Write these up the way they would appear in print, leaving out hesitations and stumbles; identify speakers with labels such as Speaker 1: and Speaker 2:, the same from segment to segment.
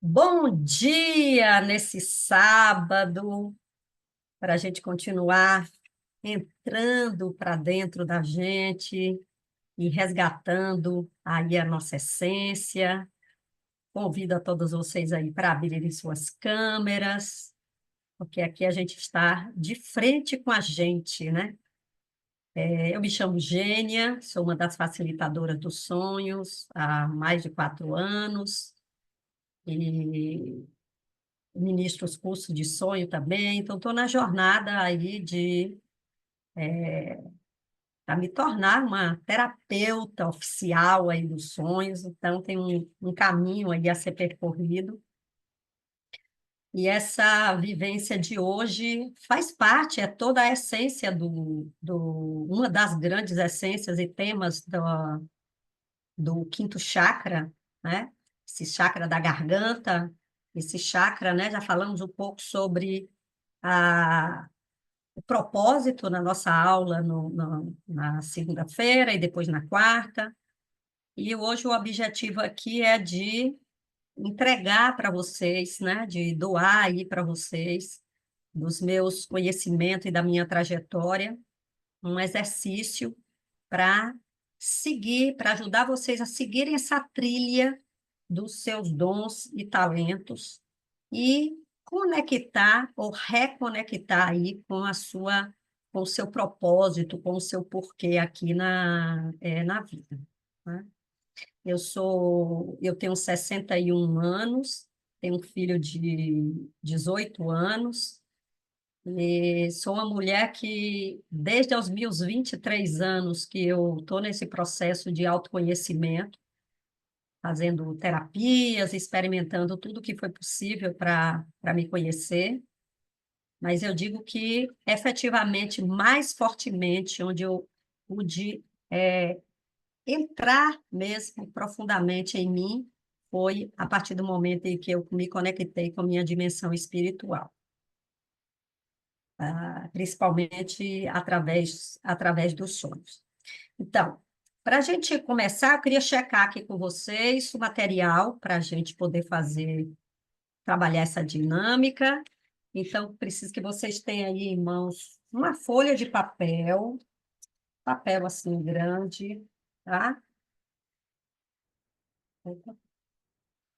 Speaker 1: Bom dia nesse sábado, para a gente continuar entrando para dentro da gente e resgatando aí a nossa essência. Convido a todos vocês aí para abrirem suas câmeras, porque aqui a gente está de frente com a gente, né? Eu me chamo Gênia, sou uma das facilitadoras dos sonhos há mais de 4 anos. E ministro os cursos de sonho também, então estou na jornada aí de para me tornar uma terapeuta oficial aí dos sonhos, então tem um caminho aí a ser percorrido. E essa vivência de hoje faz parte, é toda a essência uma das grandes essências e temas do quinto chakra, né? Esse chakra da garganta, esse chakra, né? Já falamos um pouco sobre a o propósito na nossa aula na segunda-feira e depois na quarta. E hoje o objetivo aqui é de entregar para vocês, né, de doar aí para vocês, dos meus conhecimentos e da minha trajetória, um exercício para seguir, para ajudar vocês a seguirem essa trilha dos seus dons e talentos e conectar ou reconectar aí com o seu propósito, com o seu porquê aqui na vida, né? Eu tenho 61 anos, tenho um filho de 18 anos, e sou uma mulher que, desde os meus 23 anos, que eu estou nesse processo de autoconhecimento, fazendo terapias, experimentando tudo que foi possível para me conhecer, mas eu digo que, efetivamente, mais fortemente, onde eu pude entrar mesmo profundamente em mim, foi a partir do momento em que eu me conectei com a minha dimensão espiritual, principalmente através dos sonhos. Então, para a gente começar, eu queria checar aqui com vocês o material para a gente poder trabalhar essa dinâmica. Então, preciso que vocês tenham aí em mãos uma folha de papel, papel assim grande, tá?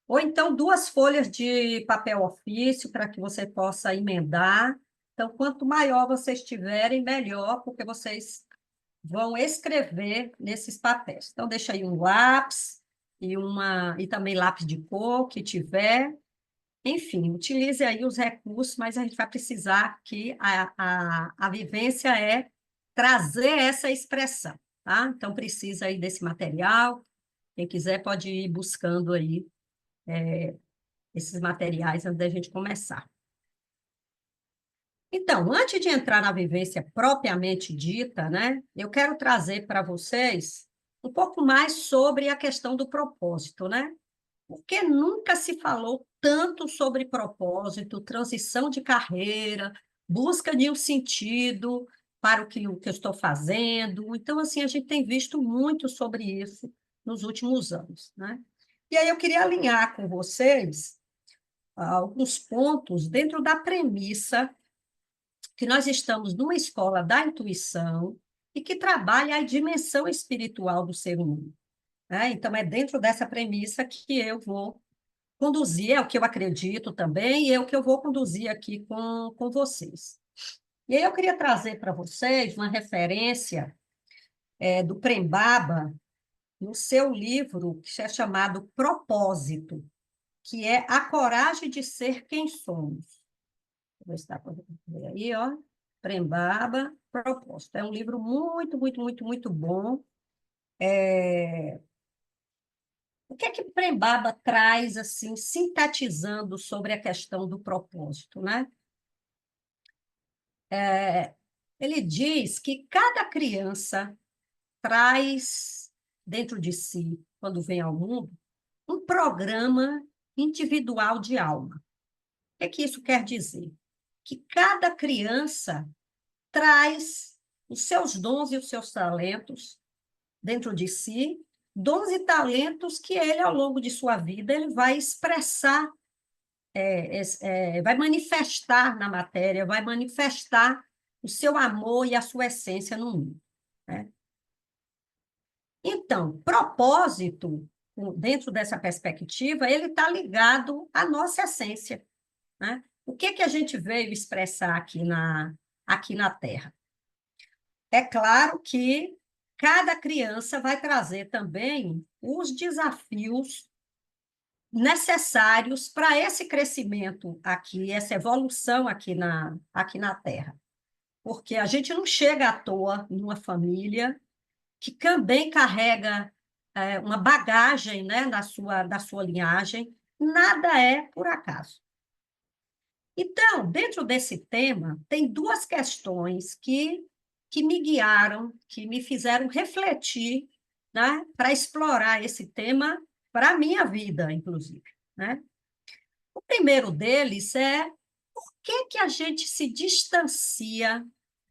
Speaker 1: Ou então duas folhas de papel ofício para que você possa emendar. Então, quanto maior vocês tiverem, melhor, porque vocês vão escrever nesses papéis. Então, deixa aí um lápis e também lápis de cor que tiver. Enfim, utilize aí os recursos, mas a gente vai precisar que a vivência é trazer essa expressão, tá? Então, precisa aí desse material. Quem quiser pode ir buscando aí esses materiais antes da gente começar. Então, antes de entrar na vivência propriamente dita, né, eu quero trazer para vocês um pouco mais sobre a questão do propósito, né? Porque nunca se falou tanto sobre propósito, transição de carreira, busca de um sentido para o que eu estou fazendo. Então, assim, a gente tem visto muito sobre isso nos últimos anos, né? E aí eu queria alinhar com vocês alguns pontos dentro da premissa que nós estamos numa escola da intuição e que trabalha a dimensão espiritual do ser humano, né? Então, é dentro dessa premissa que eu vou conduzir, é o que eu acredito também, e é o que eu vou conduzir aqui com vocês. E aí eu queria trazer para vocês uma referência do Prem Baba, no seu livro, que é chamado Propósito, que é A Coragem de Ser Quem Somos. Vou ver se dá para ver aí, ó. Prem Baba, Propósito. É um livro muito, muito, muito, muito bom. O que é que Prem Baba traz, assim, sintetizando sobre a questão do propósito, né? Ele diz que cada criança traz dentro de si, quando vem ao mundo, um programa individual de alma. O que é que isso quer dizer? Que cada criança traz os seus dons e os seus talentos dentro de si, dons e talentos que ele, ao longo de sua vida, ele vai expressar vai manifestar na matéria, vai manifestar o seu amor e a sua essência no mundo, né? Então, propósito, dentro dessa perspectiva, ele está ligado à nossa essência, né? O que que a gente veio expressar aqui na Terra? É claro que cada criança vai trazer também os desafios necessários para esse crescimento aqui, essa evolução aqui na Terra. Porque a gente não chega à toa numa família que também carrega uma bagagem, né, da sua linhagem, nada é por acaso. Então, dentro desse tema, tem duas questões que me guiaram, que me fizeram refletir, né, para explorar esse tema para a minha vida, inclusive, né? O primeiro deles é por que a gente se distancia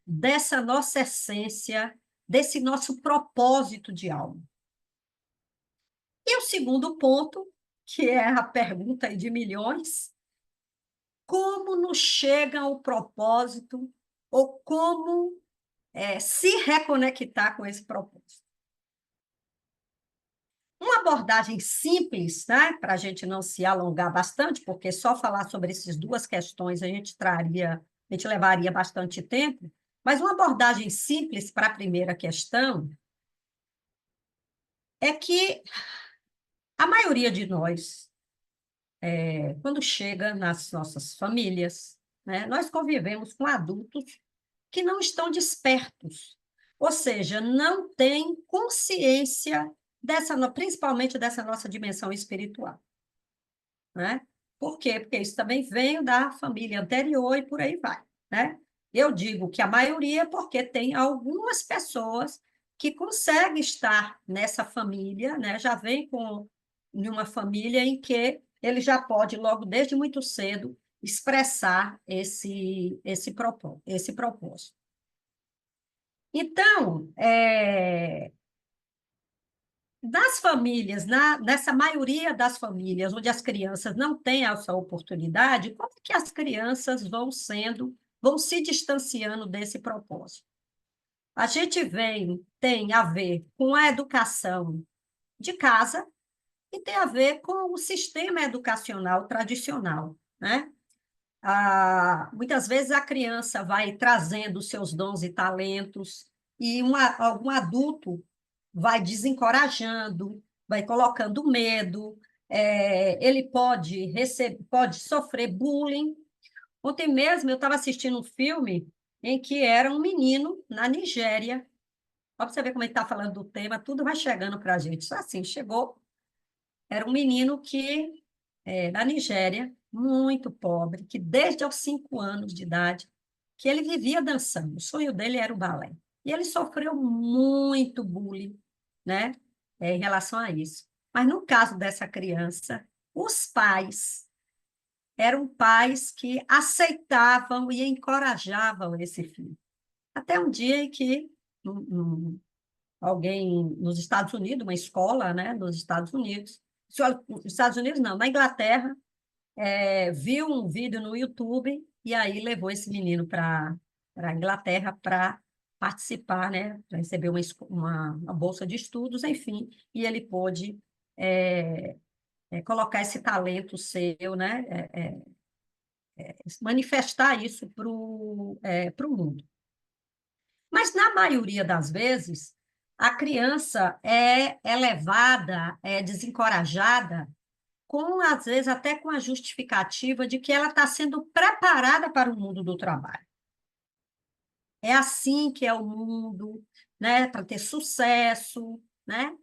Speaker 1: dessa nossa essência, desse nosso propósito de alma? E o segundo ponto, que é a pergunta de milhões, como nos chega ao propósito ou como se reconectar com esse propósito? Uma abordagem simples, né, para a gente não se alongar bastante, porque só falar sobre essas duas questões a gente levaria bastante tempo, mas uma abordagem simples para a primeira questão é que a maioria de nós, quando chega nas nossas famílias, né, nós convivemos com adultos que não estão despertos, ou seja, não têm consciência principalmente dessa nossa dimensão espiritual, né? Por quê? Porque isso também veio da família anterior e por aí vai, né? Eu digo que a maioria porque tem algumas pessoas que conseguem estar nessa família, né? Já vem com uma família em que ele já pode, logo desde muito cedo, expressar esse propósito. Então, das famílias, nessa maioria das famílias onde as crianças não têm essa oportunidade, como que as crianças vão se distanciando desse propósito? A gente tem a ver com a educação de casa e tem a ver com o sistema educacional tradicional, né? Muitas vezes a criança vai trazendo seus dons e talentos e algum adulto vai desencorajando, vai colocando medo, ele pode sofrer bullying. Ontem mesmo eu estava assistindo um filme em que era um menino na Nigéria. Ó, para você ver como ele está falando do tema, tudo vai chegando para a gente. Só assim, chegou. Era um menino na Nigéria, muito pobre, que desde os 5 anos de idade, que ele vivia dançando. O sonho dele era o balé. E ele sofreu muito bullying, né, em relação a isso. Mas no caso dessa criança, os pais eram pais que aceitavam e encorajavam esse filho. Até um dia em que alguém nos Estados Unidos, uma escola, né, nos Estados Unidos, nos Estados Unidos não, na Inglaterra, viu um vídeo no YouTube e aí levou esse menino para a Inglaterra para participar, né, para receber uma bolsa de estudos, enfim, e ele pôde colocar esse talento seu, né, manifestar isso para o mundo. Mas, na maioria das vezes, a criança é levada, é desencorajada, às vezes até com a justificativa de que ela está sendo preparada para o mundo do trabalho. É assim que é o mundo, né? Para ter sucesso, né?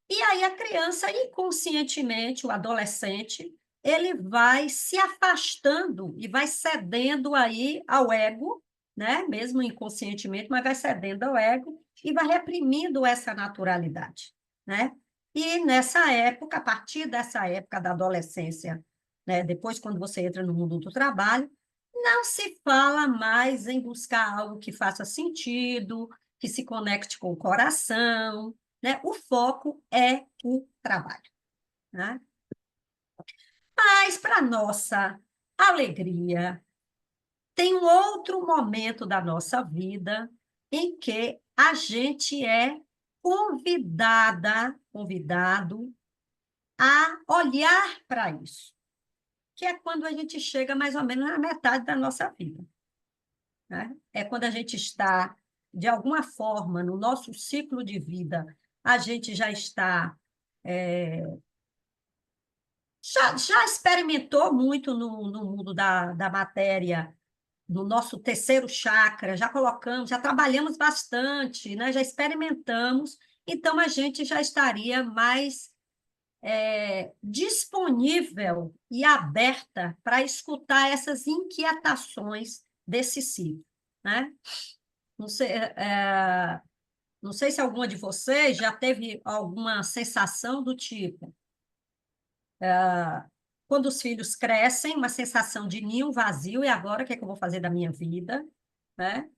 Speaker 1: E aí a criança, inconscientemente, o adolescente, ele vai se afastando e vai cedendo aí ao ego, né? Mesmo inconscientemente, mas vai cedendo ao ego e vai reprimindo essa naturalidade, né? E nessa época, a partir dessa época da adolescência, né? Depois, quando você entra no mundo do trabalho, não se fala mais em buscar algo que faça sentido, que se conecte com o coração, né? O foco é o trabalho, né? Mas, para nossa alegria. Tem um outro momento da nossa vida em que a gente é convidado a olhar para isso, que é quando a gente chega mais ou menos na metade da nossa vida, né? É quando a gente está, de alguma forma, no nosso ciclo de vida, a gente já está, já experimentou muito no mundo da matéria, no nosso terceiro chakra, já colocamos, já trabalhamos bastante, né? Já experimentamos, então a gente já estaria mais disponível e aberta para escutar essas inquietações desse ciclo, né? Não sei, não sei se alguma de vocês já teve alguma sensação do tipo, quando os filhos crescem, uma sensação de ninho vazio, e agora o que é que eu vou fazer da minha vida, né?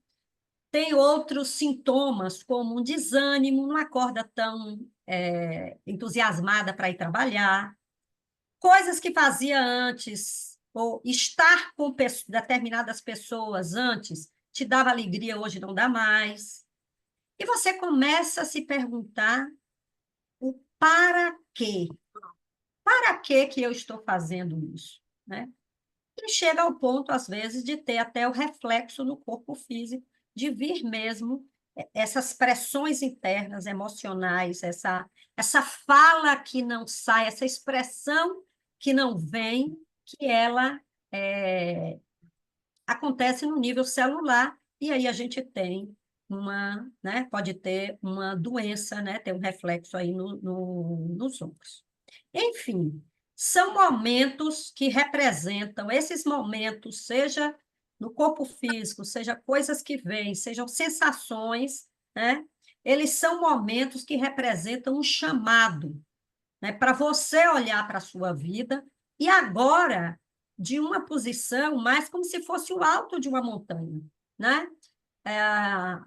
Speaker 1: Tem outros sintomas, como um desânimo, não acorda tão entusiasmada para ir trabalhar, coisas que fazia antes, ou estar com determinadas pessoas antes, te dava alegria, hoje não dá mais. E você começa a se perguntar o para quê? Para que eu estou fazendo isso? Né? E chega ao ponto, às vezes, de ter até o reflexo no corpo físico, de vir mesmo essas pressões internas, emocionais, essa fala que não sai, essa expressão que não vem, que ela acontece no nível celular, e aí a gente tem né, pode ter uma doença, né, ter um reflexo aí nos ombros. Enfim, são momentos que representam, esses momentos, seja no corpo físico, seja coisas que vêm, sejam sensações, né? Eles são momentos que representam um chamado, né, para você olhar para a sua vida e agora de uma posição mais como se fosse o alto de uma montanha, né?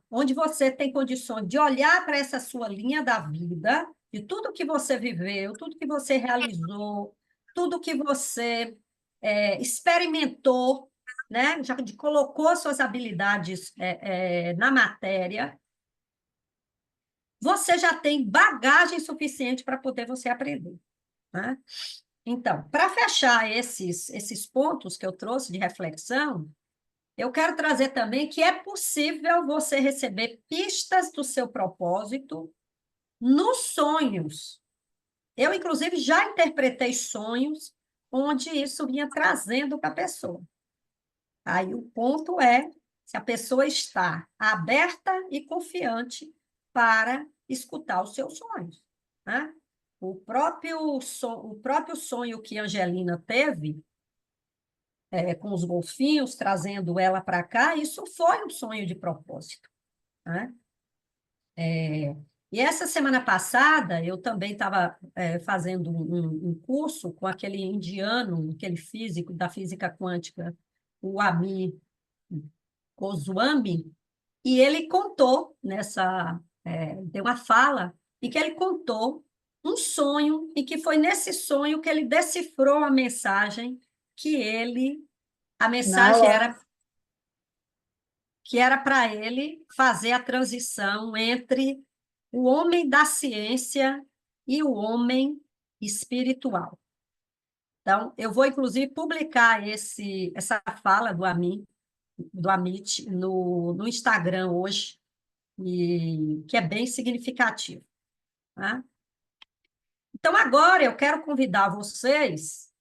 Speaker 1: Onde você tem condições de olhar para essa sua linha da vida, de tudo que você viveu, tudo que você realizou, tudo que você experimentou, né? Já colocou suas habilidades na matéria, você já tem bagagem suficiente para poder você aprender, né? Então, para fechar esses pontos que eu trouxe de reflexão, eu quero trazer também que é possível você receber pistas do seu propósito nos sonhos. Eu, inclusive, já interpretei sonhos onde isso vinha trazendo para a pessoa. Aí o ponto é se a pessoa está aberta e confiante para escutar os seus sonhos, né? O próprio sonho que a Angelina teve, com os golfinhos, trazendo ela para cá, isso foi um sonho de propósito, né? E essa semana passada, eu também estava fazendo um curso com aquele indiano, aquele físico da física quântica, o Ami Goswami, e ele contou deu uma fala, e que ele contou um sonho, e que foi nesse sonho que ele decifrou a mensagem que ele, a
Speaker 2: Na
Speaker 1: mensagem
Speaker 2: hora.
Speaker 1: era que era para ele fazer a transição entre o homem da ciência e o homem espiritual. Então, eu vou, inclusive, publicar essa fala do Amit no Instagram hoje, e que é bem significativo. Tá? Então, agora eu quero convidar vocês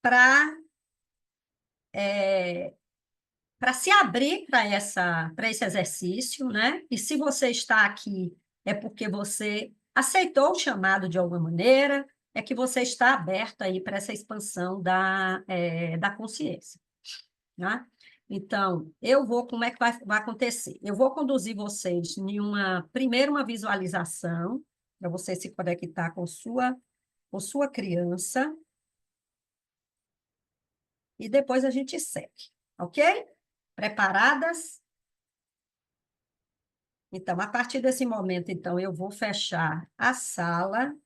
Speaker 1: para para se abrir para esse exercício, né? E se você está aqui, é porque você aceitou o chamado de alguma maneira, é que você está aberto aí para essa expansão da consciência, né? Então, como é que vai acontecer? Eu vou conduzir vocês primeiro uma visualização, para você se conectar com sua criança, e depois a gente segue, ok? Preparadas? Então, a partir desse momento, então, eu vou fechar a sala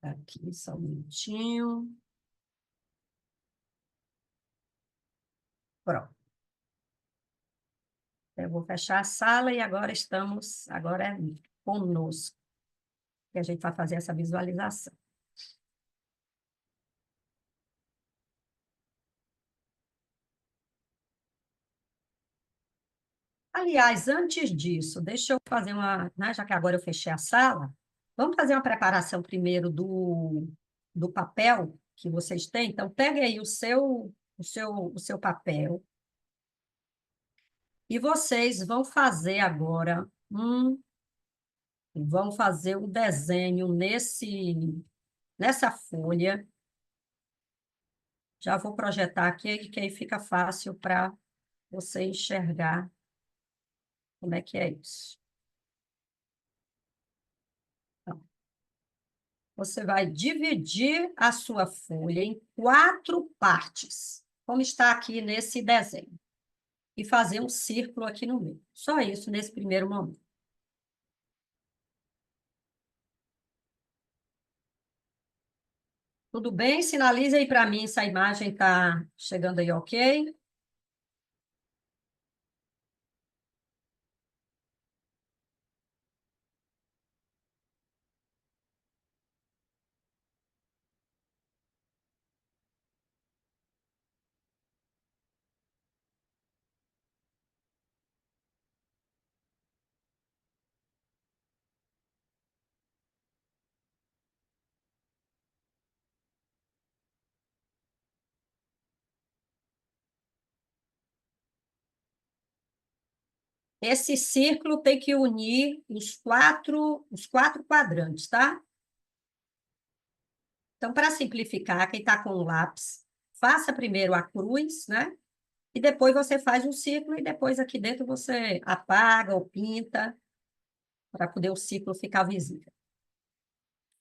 Speaker 1: Aqui, só um minutinho. Pronto. Eu vou fechar a sala e agora é conosco, que a gente vai fazer essa visualização. Aliás, antes disso, deixa eu fazer né, já que agora eu fechei a sala, vamos fazer uma preparação primeiro do papel que vocês têm. Então, pegue aí o seu papel e vocês vão fazer um desenho nessa folha. Já vou projetar aqui, que aí fica fácil para você enxergar como é que é isso. Então, você vai dividir a sua folha em 4 partes, como está aqui nesse desenho, e fazer um círculo aqui no meio. Só isso nesse primeiro momento. Tudo bem? Sinalize aí para mim se a imagem está chegando aí, ok? Esse círculo tem que unir os quatro quadrantes, tá? Então, para simplificar, quem está com o lápis, faça primeiro a cruz, né? E depois você faz um círculo e depois aqui dentro você apaga ou pinta para poder o círculo ficar visível.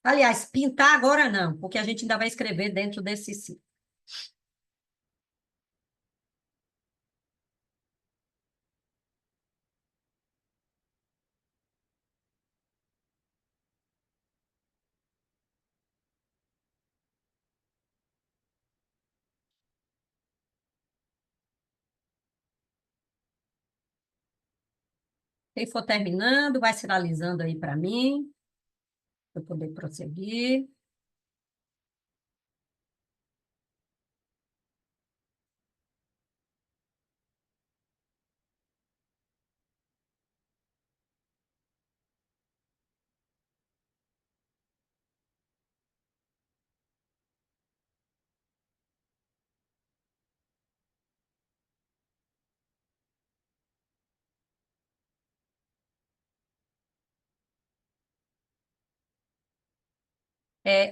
Speaker 1: Aliás, pintar agora não, porque a gente ainda vai escrever dentro desse círculo. Quem for terminando, vai sinalizando aí para mim, para eu poder prosseguir.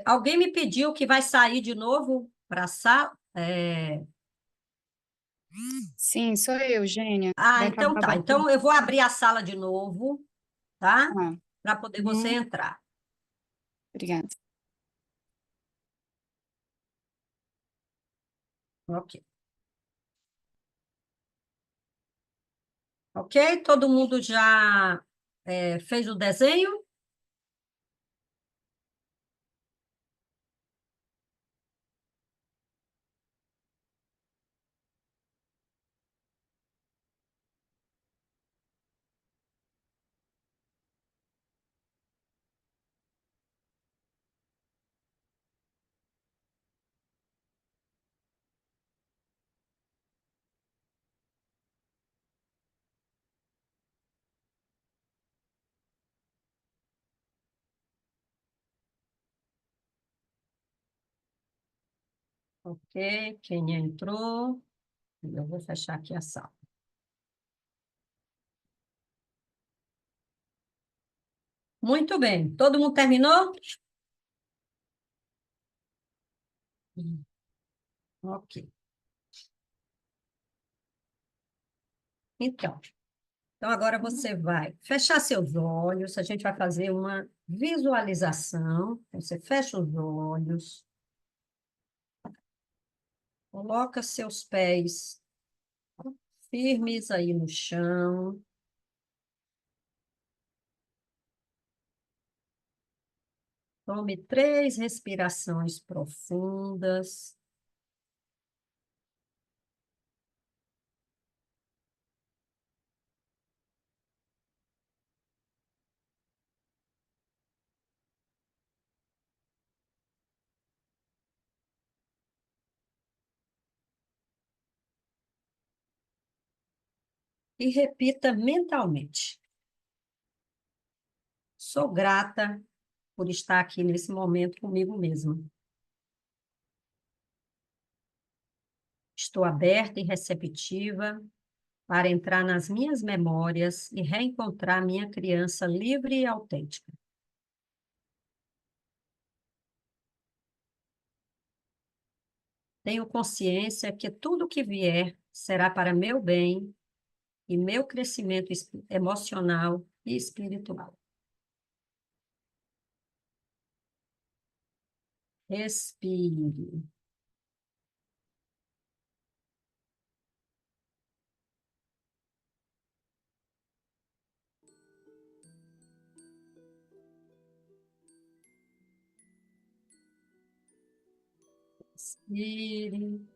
Speaker 1: Alguém me pediu que vai sair de novo para a sala.
Speaker 2: Sim, sou eu, Gênia.
Speaker 1: Ah,
Speaker 2: Vai
Speaker 1: então
Speaker 2: acabar
Speaker 1: tá.
Speaker 2: batendo.
Speaker 1: Então eu vou abrir a sala de novo, tá?
Speaker 2: Ah,
Speaker 1: Para poder você
Speaker 2: uhum,
Speaker 1: entrar.
Speaker 2: obrigada.
Speaker 1: Ok. Ok? Todo mundo já fez o desenho? Ok, quem entrou? Eu vou fechar aqui a sala. Muito bem. Todo mundo terminou? Ok. Então, então agora você vai fechar seus olhos. A gente vai fazer uma visualização. Então, você fecha os olhos, coloca seus pés firmes aí no chão. Tome 3 respirações profundas. E repita mentalmente: sou grata por estar aqui nesse momento comigo mesma. Estou aberta e receptiva para entrar nas minhas memórias e reencontrar minha criança livre e autêntica. Tenho consciência que tudo que vier será para meu bem e meu crescimento emocional e espiritual. Respire. Respire.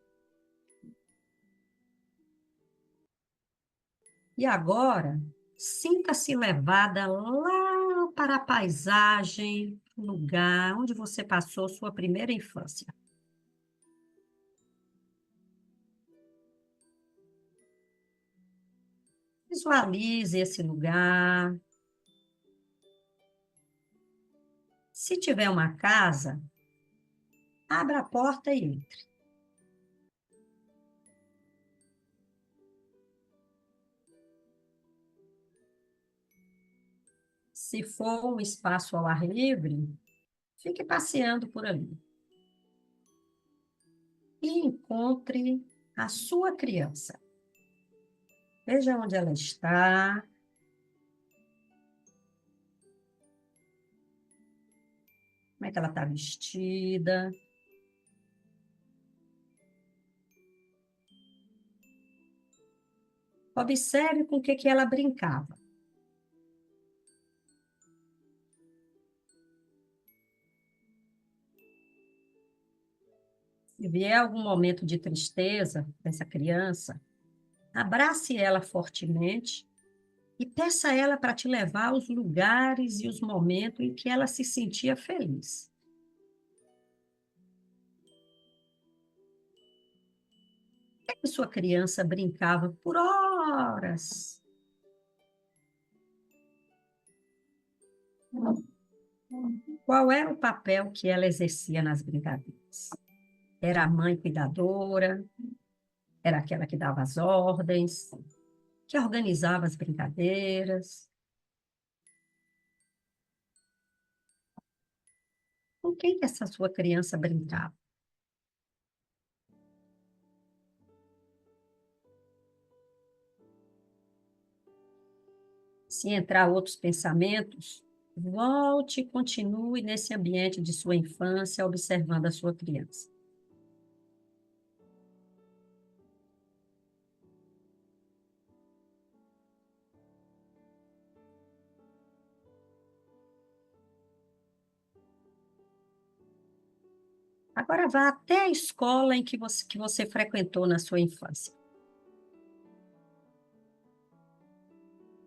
Speaker 1: E agora, sinta-se levada lá para a paisagem, lugar onde você passou sua primeira infância. Visualize esse lugar. Se tiver uma casa, abra a porta e entre. Se for um espaço ao ar livre, fique passeando por ali. E encontre a sua criança. Veja onde ela está. Como é que ela está vestida. Observe com o que ela brincava. Se vier algum momento de tristeza dessa criança, abrace ela fortemente e peça a ela para te levar aos lugares e os momentos em que ela se sentia feliz. Por que sua criança brincava por horas? Qual era o papel que ela exercia nas brincadeiras? Era a mãe cuidadora? Era aquela que dava as ordens? Que organizava as brincadeiras? Com quem que essa sua criança brincava? Se entrar outros pensamentos, volte e continue nesse ambiente de sua infância, observando a sua criança. Agora vá até a escola em que você frequentou na sua infância.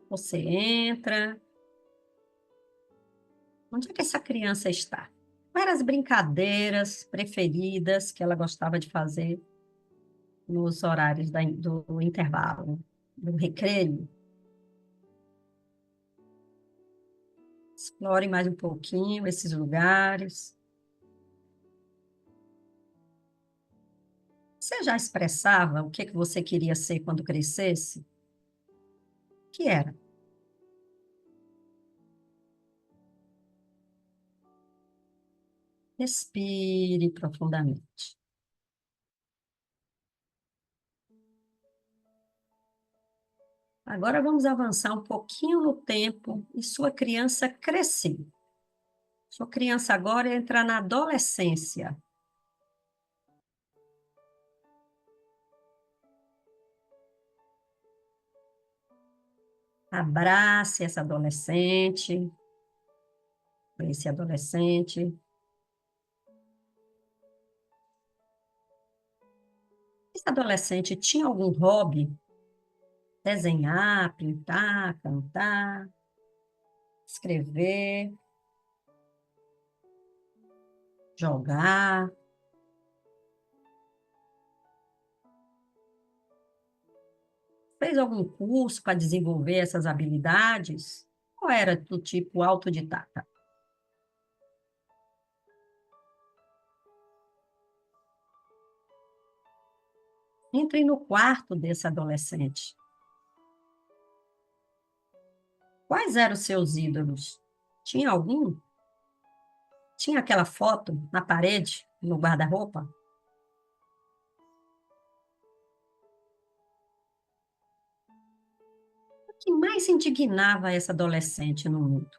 Speaker 1: Você entra. Onde é que essa criança está? Quais eram as brincadeiras preferidas que ela gostava de fazer nos horários do intervalo, do recreio? Explore mais um pouquinho esses lugares. Você já expressava o que você queria ser quando crescesse? O que era? Respire profundamente. Agora vamos avançar um pouquinho no tempo e sua criança cresceu. Sua criança agora entra na adolescência. Abrace essa adolescente. para esse adolescente. Esse adolescente tinha algum hobby? Desenhar, pintar, cantar, escrever, jogar? Fez algum curso para desenvolver essas habilidades? Ou era do tipo autodidata? Entre no quarto desse adolescente. Quais eram os seus ídolos? Tinha algum? Tinha aquela foto na parede, no guarda-roupa? O que mais indignava essa adolescente no mundo?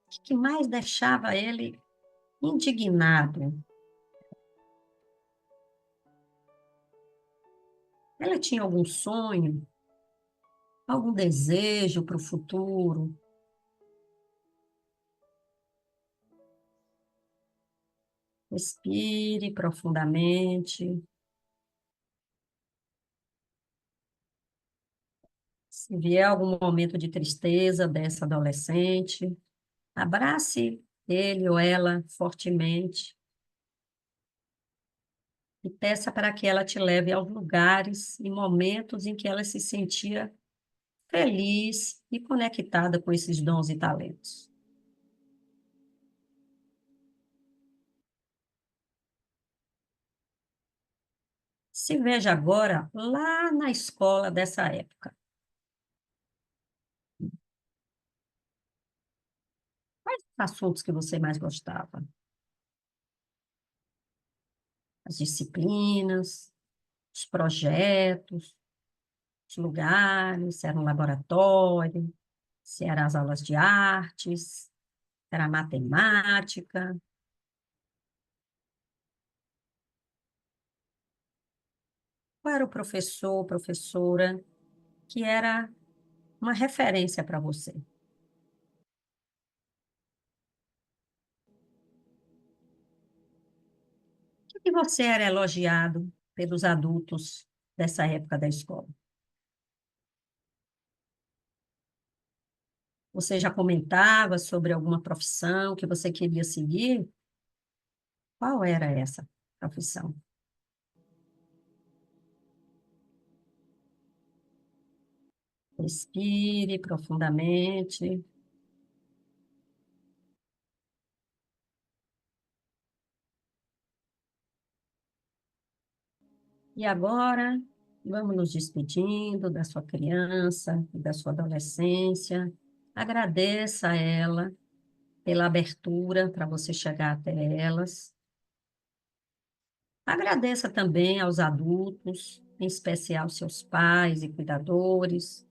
Speaker 1: O que mais deixava ele indignado? Ela tinha algum sonho, algum desejo para o futuro? Respire profundamente. Se vier algum momento de tristeza dessa adolescente, abrace ele ou ela fortemente e peça para que ela te leve aos lugares e momentos em que ela se sentia feliz e conectada com esses dons e talentos. Se veja agora lá na escola dessa época. Quais os assuntos que você mais gostava? As disciplinas, os projetos, os lugares, se era um laboratório, se eram as aulas de artes, se era matemática. Qual era o professor, professora que era uma referência para você? Por que você era elogiado pelos adultos dessa época da escola? Você já comentava sobre alguma profissão que você queria seguir? Qual era essa profissão? Respire profundamente. E agora, vamos nos despedindo da sua criança e da sua adolescência. Agradeça a ela pela abertura para você chegar até elas. Agradeça também aos adultos, em especial seus pais e cuidadores,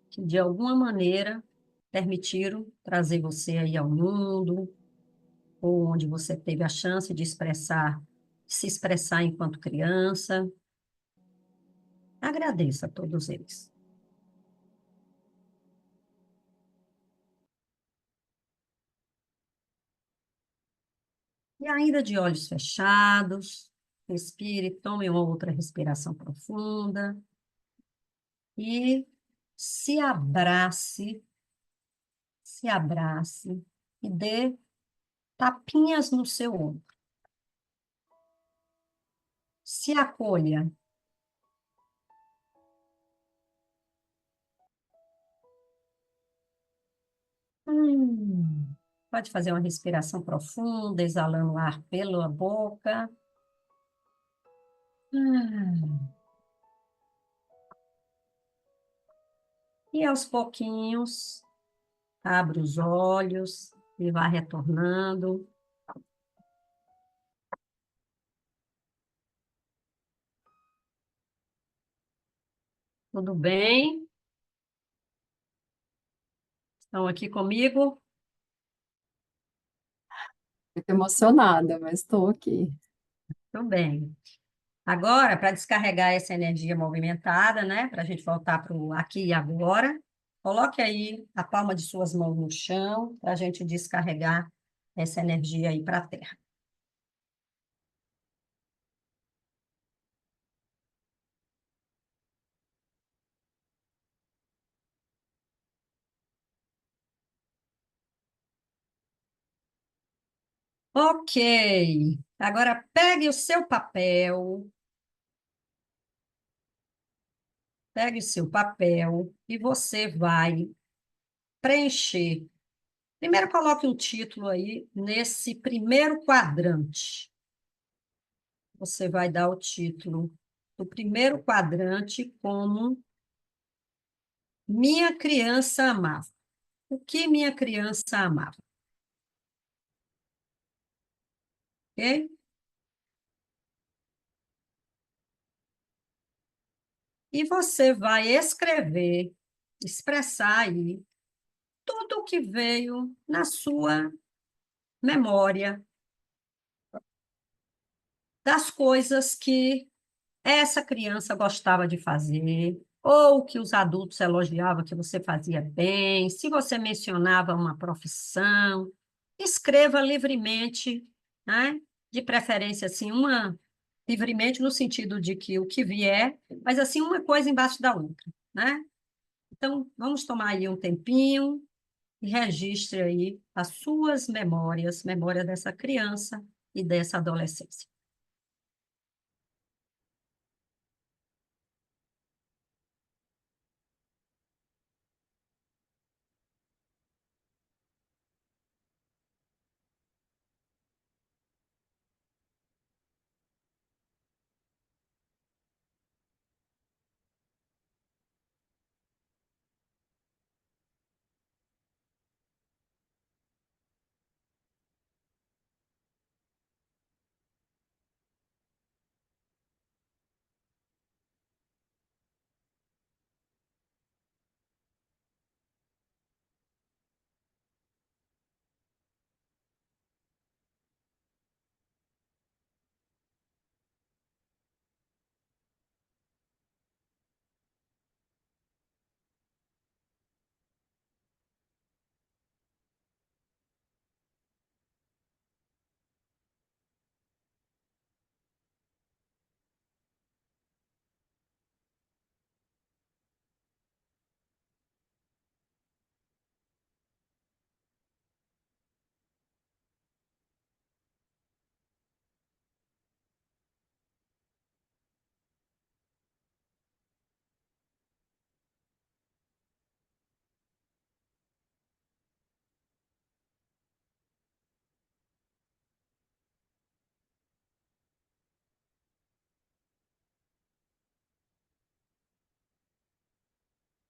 Speaker 1: que de alguma maneira permitiram trazer você aí ao mundo, ou onde você teve a chance de se expressar enquanto criança. Agradeça a todos eles. E ainda de olhos fechados, respire, tome uma outra respiração profunda e se abrace e dê tapinhas no seu ombro. Se acolha. Hum. Pode fazer uma respiração profunda, exalando o ar pela boca. Hum. E aos pouquinhos, abre os olhos e vai retornando. Tudo bem? Estão aqui comigo?
Speaker 3: Muito emocionada, mas estou aqui.
Speaker 1: Tudo bem. Agora, para descarregar essa energia movimentada, né, para a gente voltar para o aqui e agora, Coloque aí a palma de suas mãos no chão para a gente descarregar essa energia aí para a Terra. Ok. Agora pegue o seu papel, pegue o seu papel e você vai preencher. Primeiro coloque um título aí nesse primeiro quadrante. Você vai dar o título do primeiro quadrante como Minha Criança Amava. O que minha criança amava? Ok? E você vai escrever, expressar aí tudo o que veio na sua memória das coisas que essa criança gostava de fazer, ou que os adultos elogiavam que você fazia bem, se você mencionava uma profissão, escreva livremente, né? De preferência, assim, livremente no sentido de que o que vier, mas assim, uma coisa embaixo da outra, né? Então, vamos tomar aí um tempinho e registre aí as suas memórias, memória dessa criança e dessa adolescência.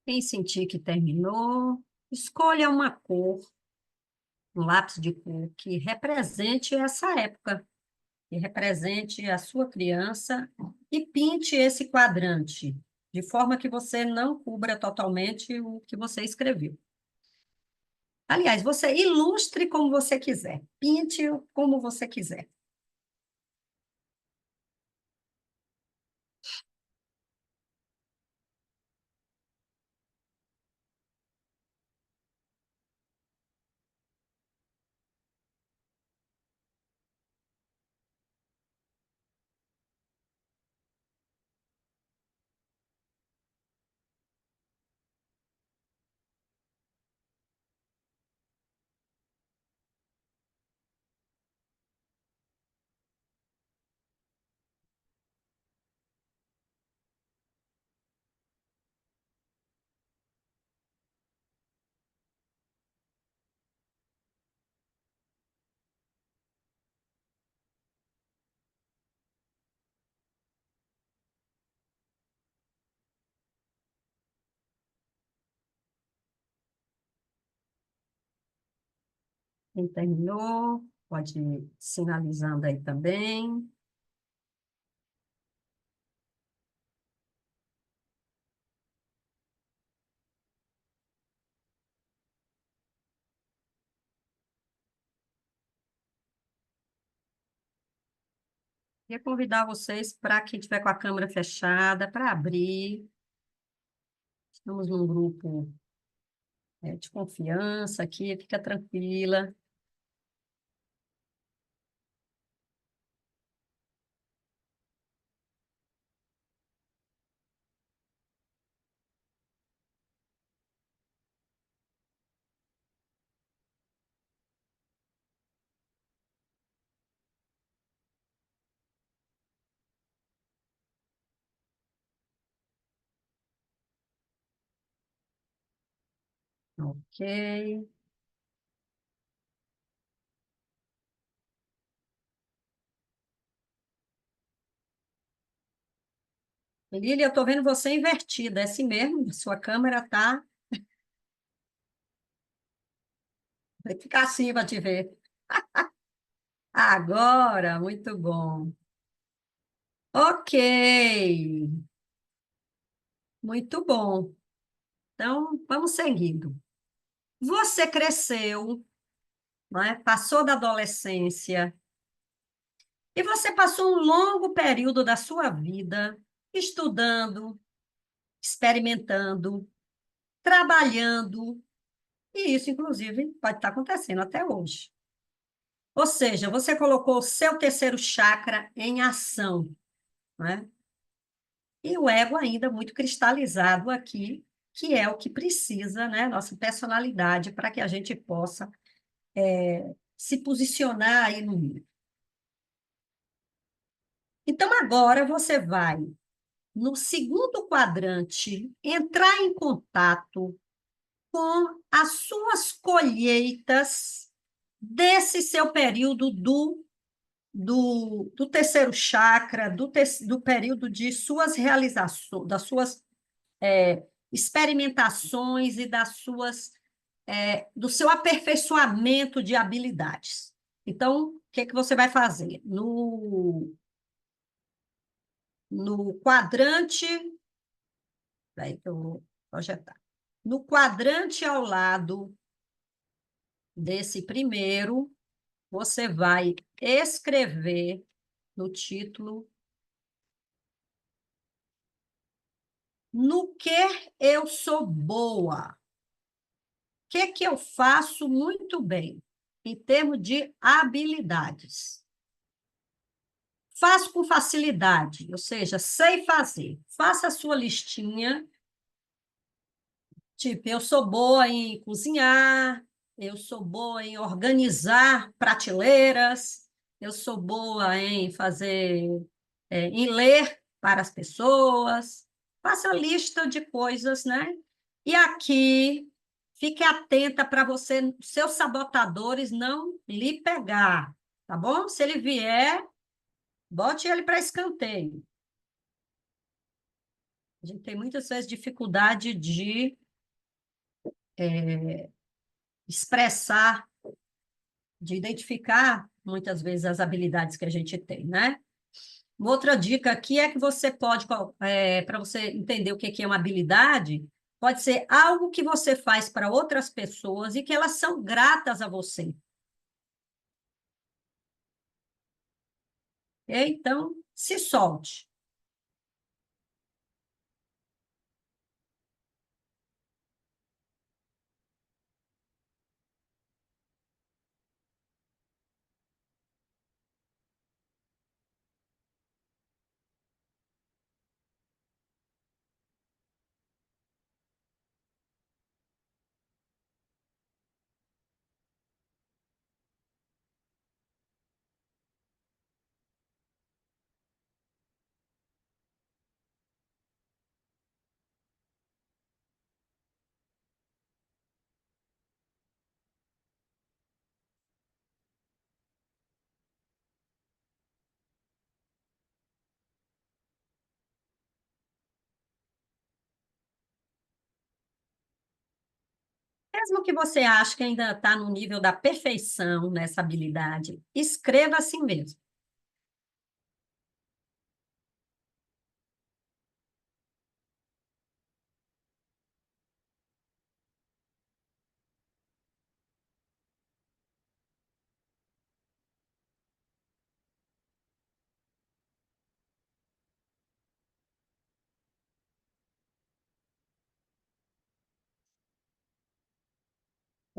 Speaker 1: Quem sentir que terminou, escolha uma cor, um lápis de cor que represente essa época, que represente a sua criança e pinte esse quadrante, de forma que você não cubra totalmente o que você escreveu. Aliás, você ilustre como você quiser, pinte como você quiser. Quem terminou, pode ir sinalizando aí também. Queria convidar vocês para quem estiver com a câmera fechada, para abrir. Estamos num grupo É de confiança aqui, fica tranquila. Ok. Lília, eu estou vendo você invertida, é assim mesmo? Sua câmera tá. Vai ficar assim para te ver. Agora, muito bom. Ok, muito bom. Então, vamos seguindo. Você cresceu, não é? Passou da adolescência, e você passou um longo período da sua vida estudando, experimentando, trabalhando, e isso, inclusive, pode estar acontecendo até hoje. Ou seja, você colocou o seu terceiro chakra em ação, né? E o ego ainda muito cristalizado aqui, que é o que precisa, né? Nossa personalidade, para que a gente possa se posicionar aí no mundo. Então, agora você vai, no segundo quadrante, entrar em contato com as suas colheitas desse seu período do terceiro chakra, do período de suas realizações, das suas experimentações e do seu aperfeiçoamento de habilidades. Então, o que que você vai fazer? No quadrante, daí que eu vou projetar. No quadrante ao lado desse primeiro, você vai escrever no título no que eu sou boa, o que eu faço muito bem, em termos de habilidades. Faço com facilidade, ou seja, sei fazer. Faça a sua listinha. Tipo, eu sou boa em cozinhar, eu sou boa em organizar prateleiras, eu sou boa em em ler para as pessoas. Faça a lista de coisas, né? E aqui, fique atenta para você, seus sabotadores não lhe pegar, tá bom? Se ele vier, bote ele para escanteio. A gente tem muitas vezes dificuldade de expressar, de identificar muitas vezes as habilidades que a gente tem, né? Uma outra dica aqui é que você pode, para você entender o que é uma habilidade, pode ser algo que você faz para outras pessoas e que elas são gratas a você. Ok? Então, se solte. Mesmo que você ache que ainda está no nível da perfeição nessa habilidade, escreva assim mesmo.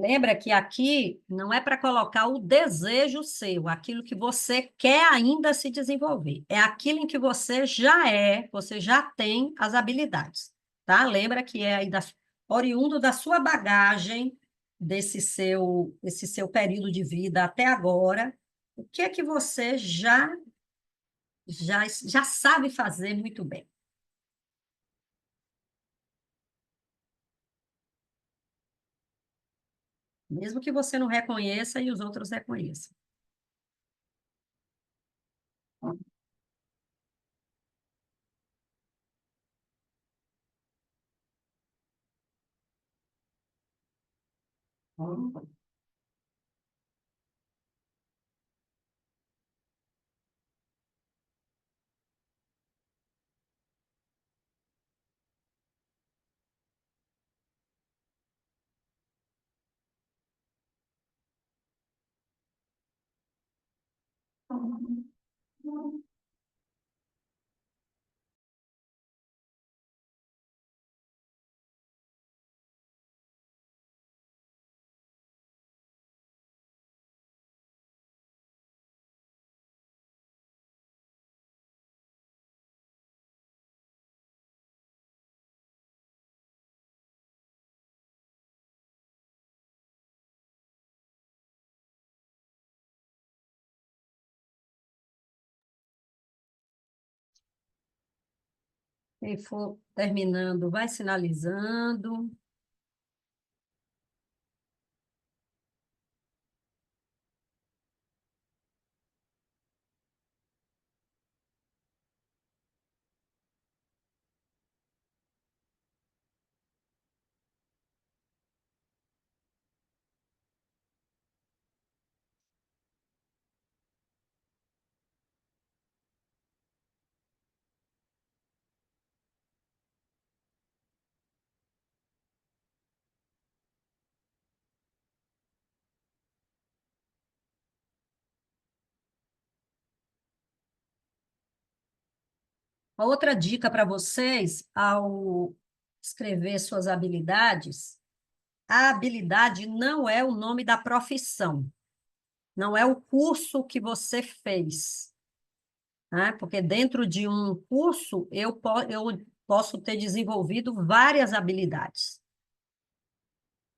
Speaker 1: Lembra que aqui não é para colocar o desejo seu, aquilo que você quer ainda se desenvolver. É aquilo em que você já tem as habilidades, tá? Lembra que é aí oriundo da sua bagagem, esse seu período de vida até agora, o que é que você já sabe fazer muito bem. Mesmo que você não reconheça e os outros reconheçam. Quem for terminando, vai sinalizando. Outra dica para vocês, ao escrever suas habilidades, a habilidade não é o nome da profissão, não é o curso que você fez, né? Porque dentro de um curso eu posso ter desenvolvido várias habilidades,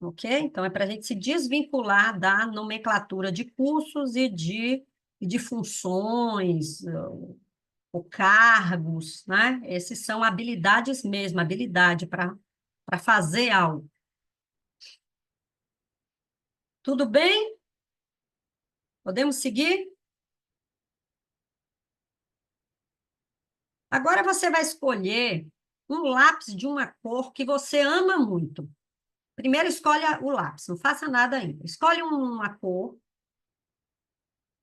Speaker 1: ok? Então é para a gente se desvincular da nomenclatura de cursos e de funções, ou cargos, né? Esses são habilidades mesmo, habilidade para fazer algo. Tudo bem? Podemos seguir? Agora você vai escolher um lápis de uma cor que você ama muito. Primeiro escolhe o lápis, não faça nada ainda. Escolhe uma cor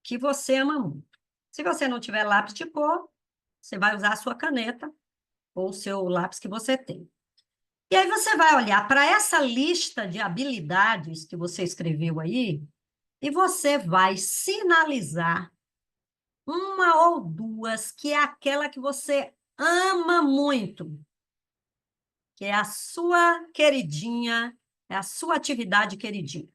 Speaker 1: que você ama muito. Se você não tiver lápis de cor, você vai usar a sua caneta ou o seu lápis que você tem. E aí você vai olhar para essa lista de habilidades que você escreveu aí e você vai sinalizar uma ou duas que é aquela que você ama muito, que é a sua queridinha, é a sua atividade queridinha,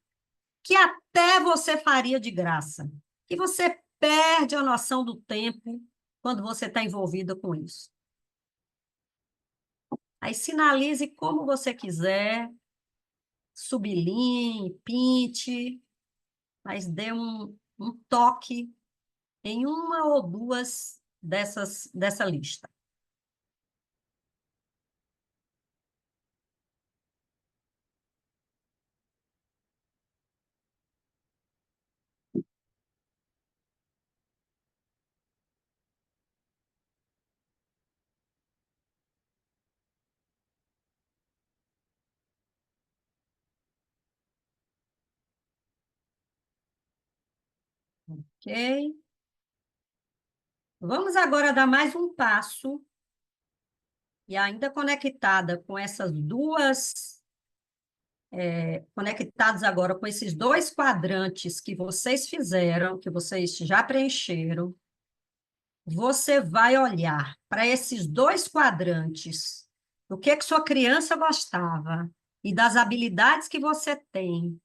Speaker 1: que até você faria de graça, e você perde a noção do tempo quando você está envolvida com isso. Aí sinalize como você quiser, sublinhe, pinte, mas dê um toque em uma ou duas dessa lista. Ok? Vamos agora dar mais um passo, e ainda conectada com essas duas, conectados agora com esses dois quadrantes que vocês fizeram, que vocês já preencheram, você vai olhar para esses dois quadrantes, do que sua criança gostava e das habilidades que você tem,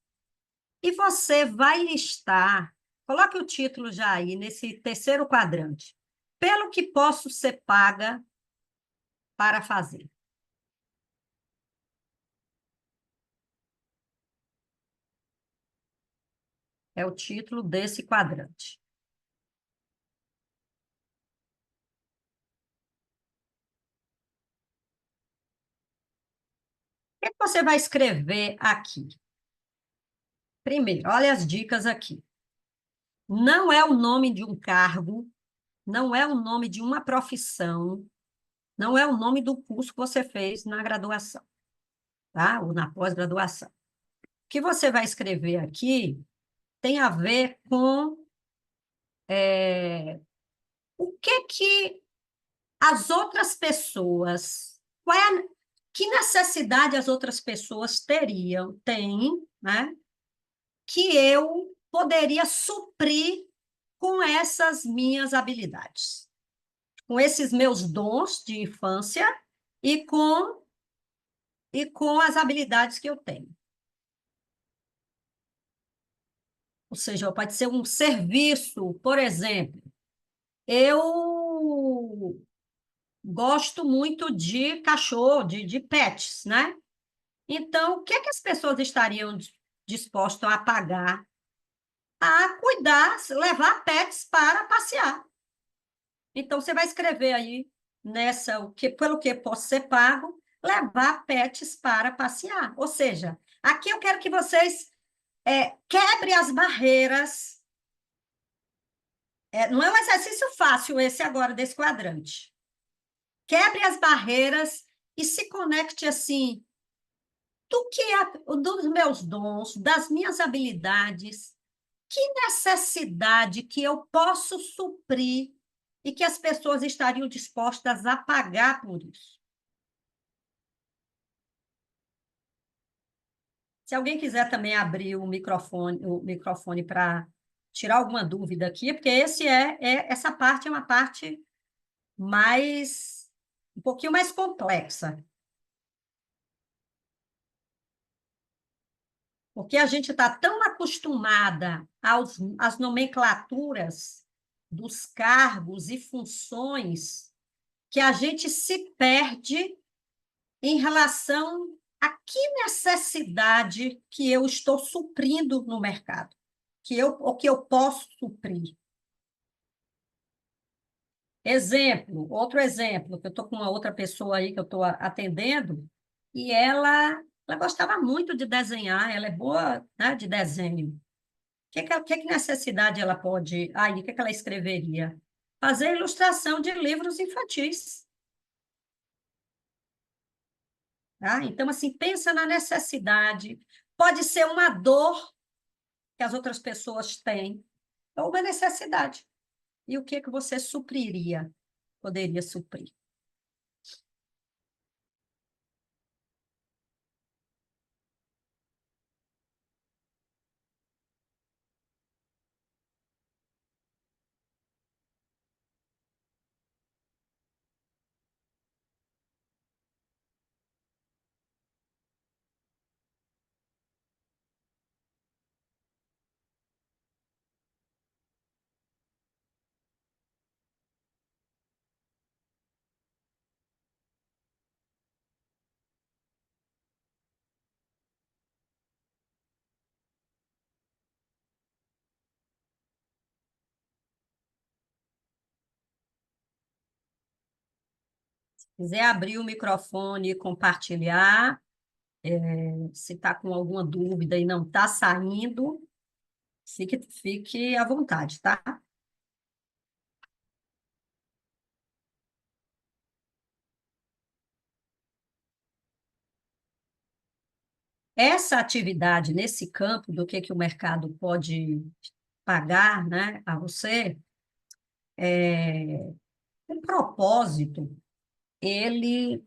Speaker 1: E você vai listar, coloque o título já aí, nesse terceiro quadrante. Pelo que posso ser paga para fazer. É o título desse quadrante. O que você vai escrever aqui? Primeiro, olha as dicas aqui. Não é o nome de um cargo, não é o nome de uma profissão, não é o nome do curso que você fez na graduação, tá? Ou na pós-graduação. O que você vai escrever aqui tem a ver com o que as outras pessoas, que necessidade as outras pessoas têm, né? Que eu poderia suprir com essas minhas habilidades, com esses meus dons de infância e com as habilidades que eu tenho. Ou seja, pode ser um serviço, por exemplo, eu gosto muito de cachorro, de pets, né? Então, o que é que as pessoas estariam dispostas a pagar a cuidar, levar pets para passear? Então, você vai escrever aí pelo que posso ser pago, levar pets para passear. Ou seja, aqui eu quero que vocês quebrem as barreiras. Não é um exercício fácil esse agora, desse quadrante. Quebre as barreiras e se conecte assim dos meus dons, das minhas habilidades, que necessidade que eu posso suprir e que as pessoas estariam dispostas a pagar por isso. Se alguém quiser também abrir o microfone para tirar alguma dúvida aqui, porque essa parte é uma parte um pouquinho mais complexa. Porque a gente está tão acostumada às nomenclaturas dos cargos e funções que a gente se perde em relação a que necessidade que eu estou suprindo no mercado, o que eu posso suprir. Outro exemplo, que eu estou com uma outra pessoa aí que eu estou atendendo, e ela gostava muito de desenhar, ela é boa, né, de desenho. Que necessidade ela pode... Aí, o que ela escreveria? Fazer ilustração de livros infantis. Tá? Então, assim, pensa na necessidade. Pode ser uma dor que as outras pessoas têm, ou uma necessidade. E o que você supriria? Poderia suprir. Se quiser abrir o microfone e compartilhar, se está com alguma dúvida e não está saindo, fique à vontade, tá? Essa atividade, nesse campo do que o mercado pode pagar, né, a você, o propósito, ele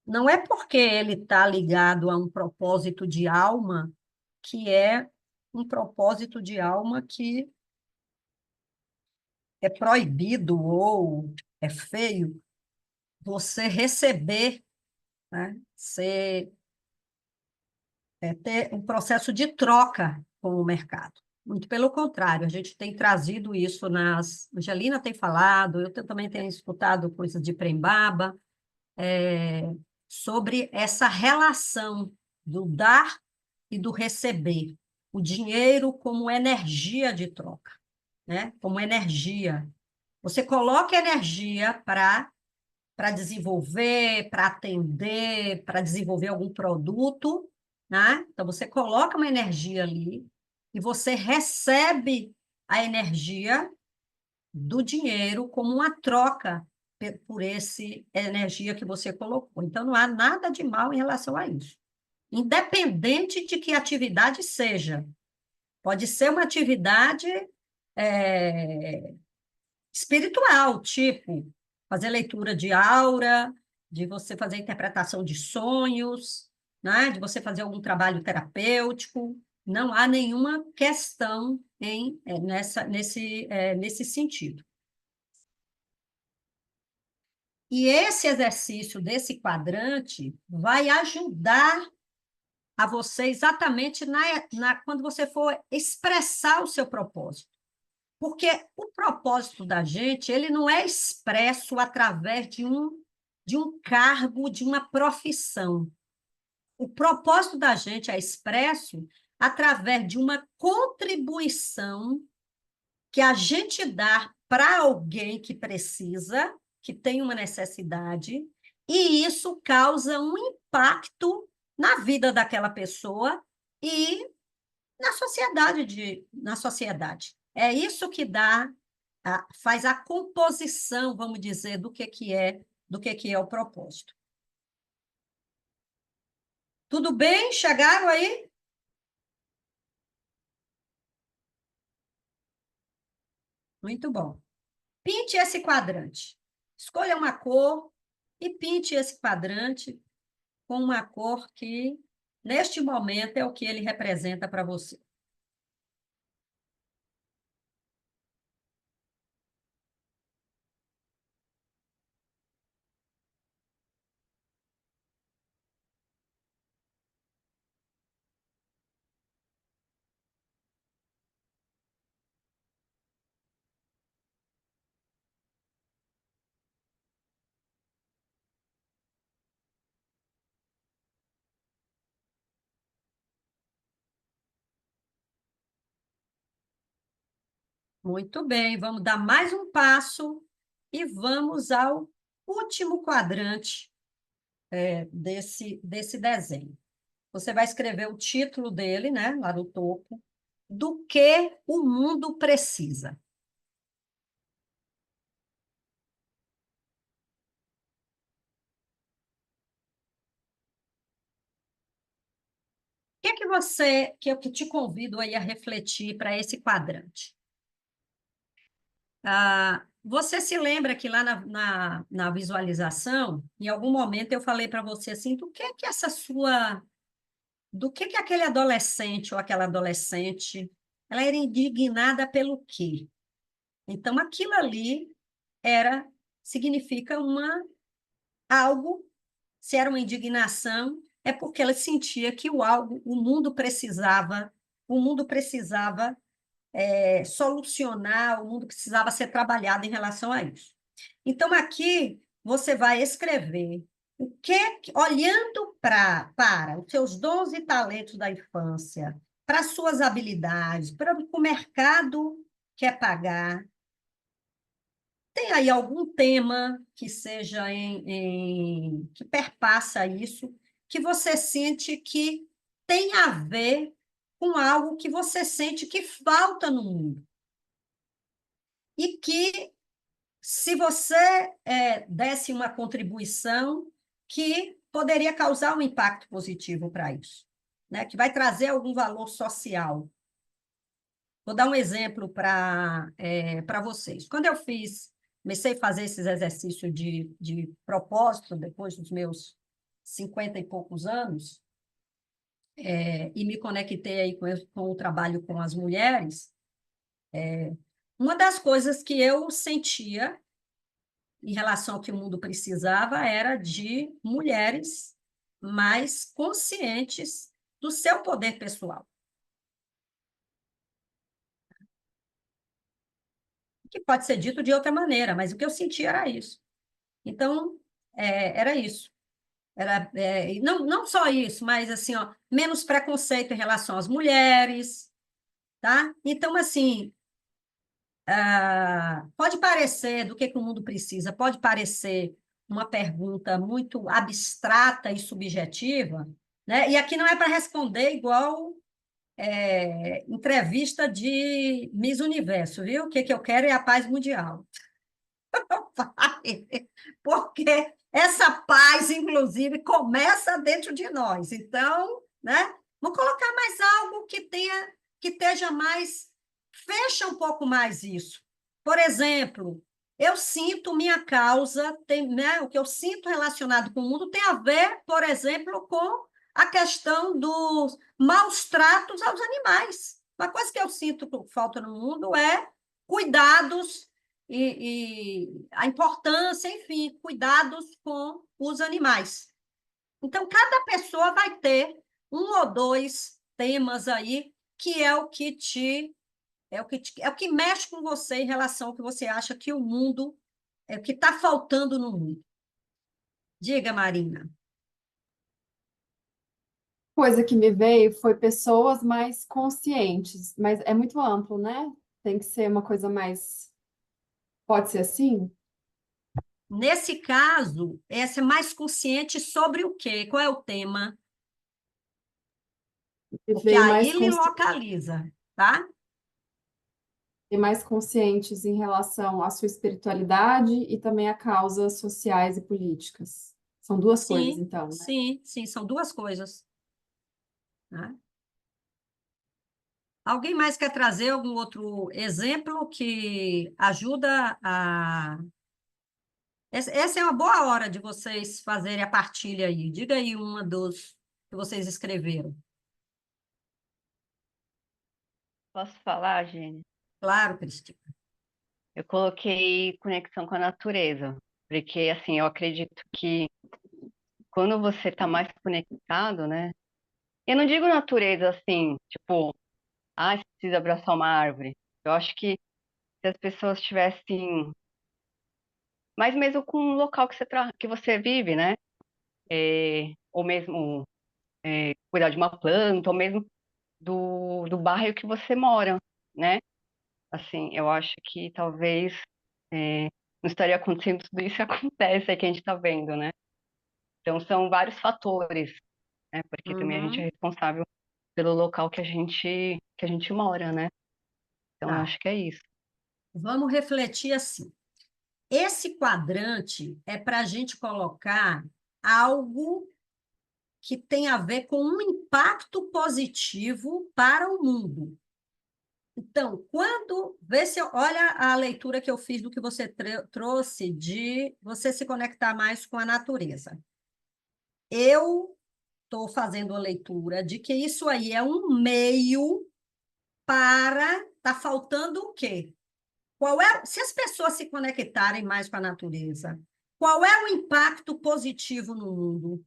Speaker 1: não é porque ele está ligado a um propósito de alma, que é um propósito de alma que é proibido ou é feio você receber, né, ser ter um processo de troca com o mercado. Muito pelo contrário, a gente tem trazido isso nas... Angelina tem falado, também tenho escutado coisas de Prembaba, sobre essa relação do dar e do receber. O dinheiro como energia de troca, né? Como energia. Você coloca energia para desenvolver, para atender, para desenvolver algum produto, né? Então, você coloca uma energia ali e você recebe a energia do dinheiro como uma troca por esse energia que você colocou. Então, não há nada de mal em relação a isso. Independente de que atividade seja. Pode ser uma atividade é, espiritual, tipo fazer leitura de aura, de você fazer interpretação de sonhos, né? De você fazer algum trabalho terapêutico. Não há nenhuma questão nesse sentido. E esse exercício desse quadrante vai ajudar a você exatamente quando você for expressar o seu propósito. Porque o propósito da gente, ele não é expresso através de um cargo, de uma profissão. O propósito da gente é expresso através de uma contribuição que a gente dá para alguém que precisa, que tem uma necessidade, e isso causa um impacto na vida daquela pessoa e na sociedade. É isso que faz a composição, vamos dizer, do que é o propósito. Tudo bem? Chegaram aí? Muito bom. Pinte esse quadrante. Escolha uma cor e pinte esse quadrante com uma cor que, neste momento, é o que ele representa para você. Muito bem, vamos dar mais um passo e vamos ao último quadrante desse desenho. Você vai escrever o título dele, né, lá no topo, do que o mundo precisa. O que é que eu te convido aí a refletir para esse quadrante? Você se lembra que lá na visualização, em algum momento eu falei para você assim, do que aquele adolescente ou aquela adolescente, ela era indignada pelo quê? Então, aquilo ali significa algo, se era uma indignação, é porque ela sentia que o mundo precisava solucionar, o mundo precisava ser trabalhado em relação a isso. Então, aqui você vai escrever olhando para os seus dons e talentos da infância, para as suas habilidades, para o que o mercado quer pagar. Tem aí algum tema que seja que perpassa isso, que você sente que tem a ver com algo que você sente que falta no mundo. E que, se você desse uma contribuição, que poderia causar um impacto positivo para isso, né? Que vai trazer algum valor social. Vou dar um exemplo para vocês. Quando eu comecei a fazer esses exercícios de propósito, depois dos meus 50 e poucos anos, e me conectei aí com o trabalho com as mulheres, uma das coisas que eu sentia em relação ao que o mundo precisava era de mulheres mais conscientes do seu poder pessoal. Que pode ser dito de outra maneira, mas o que eu senti era isso. Então, era isso. E não só isso, mas assim, ó, menos preconceito em relação às mulheres, tá? Então, assim, pode parecer do que o mundo precisa, pode parecer uma pergunta muito abstrata e subjetiva, né? E aqui não é para responder igual entrevista de Miss Universo, viu? O que eu quero é a paz mundial. Porque essa paz, inclusive, começa dentro de nós. Então, né? Vamos colocar mais algo que esteja mais, fecha um pouco mais isso. Por exemplo, eu sinto minha causa, né, o que eu sinto relacionado com o mundo tem a ver, por exemplo, com a questão dos maus tratos aos animais. Uma coisa que eu sinto que falta no mundo é cuidados e a importância, enfim, cuidados com os animais. Então, cada pessoa vai ter um ou dois temas aí que é o que mexe com você em relação ao que você acha que o mundo é o que está faltando no mundo. Diga, Marina.
Speaker 3: Coisa que me veio foi pessoas mais conscientes, mas é muito amplo, né? Tem que ser uma coisa mais. Pode ser assim?
Speaker 1: Nesse caso, essa é mais consciente sobre o quê? Qual é o tema?
Speaker 3: Me
Speaker 1: Porque
Speaker 3: veio
Speaker 1: aí ele localiza, tá?
Speaker 3: e mais conscientes em relação à sua espiritualidade e também a causas sociais e políticas. São duas coisas,
Speaker 1: Sim,
Speaker 3: então, né?
Speaker 1: sim, sim, são duas coisas, né? Alguém mais quer trazer algum outro exemplo que ajuda a. Essa é uma boa hora de vocês fazerem a partilha aí. Diga aí uma dos que vocês escreveram.
Speaker 4: Posso falar, Jenny?
Speaker 1: Claro, Cristina.
Speaker 4: Eu coloquei conexão com a natureza, porque assim, eu acredito que quando você está mais conectado, né? Eu não digo natureza assim, tipo, você precisa abraçar uma árvore. Eu acho que se as pessoas tivessem, mais mesmo com o local que você vive, né? Ou mesmo cuidar de uma planta, ou mesmo do bairro que você mora, né? Assim, eu acho que talvez não estaria acontecendo tudo isso que acontece aí que a gente está vendo, né? Então são vários fatores, né? Porque também a gente é
Speaker 1: Uhum,
Speaker 4: responsável pelo local que a gente mora, né? Então eu
Speaker 1: tá.
Speaker 4: acho que é isso.
Speaker 1: Vamos refletir assim. Esse quadrante é para a gente colocar algo que tem a ver com um impacto positivo para o mundo. Então, vê se olha a leitura que eu fiz do que você trouxe de você se conectar mais com a natureza. Eu estou fazendo a leitura de que isso aí é um meio para. Está faltando o quê? Se as pessoas se conectarem mais com a natureza, qual é o impacto positivo no mundo?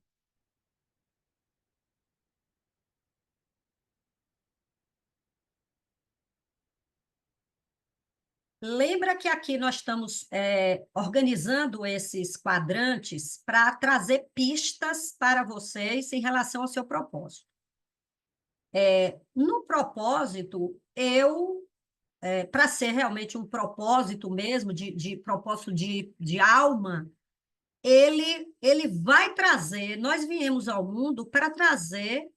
Speaker 1: Lembra que aqui nós estamos organizando esses quadrantes para trazer pistas para vocês em relação ao seu propósito. No propósito, para ser realmente um propósito mesmo, de propósito de alma, ele vai trazer, nós viemos ao mundo para trazer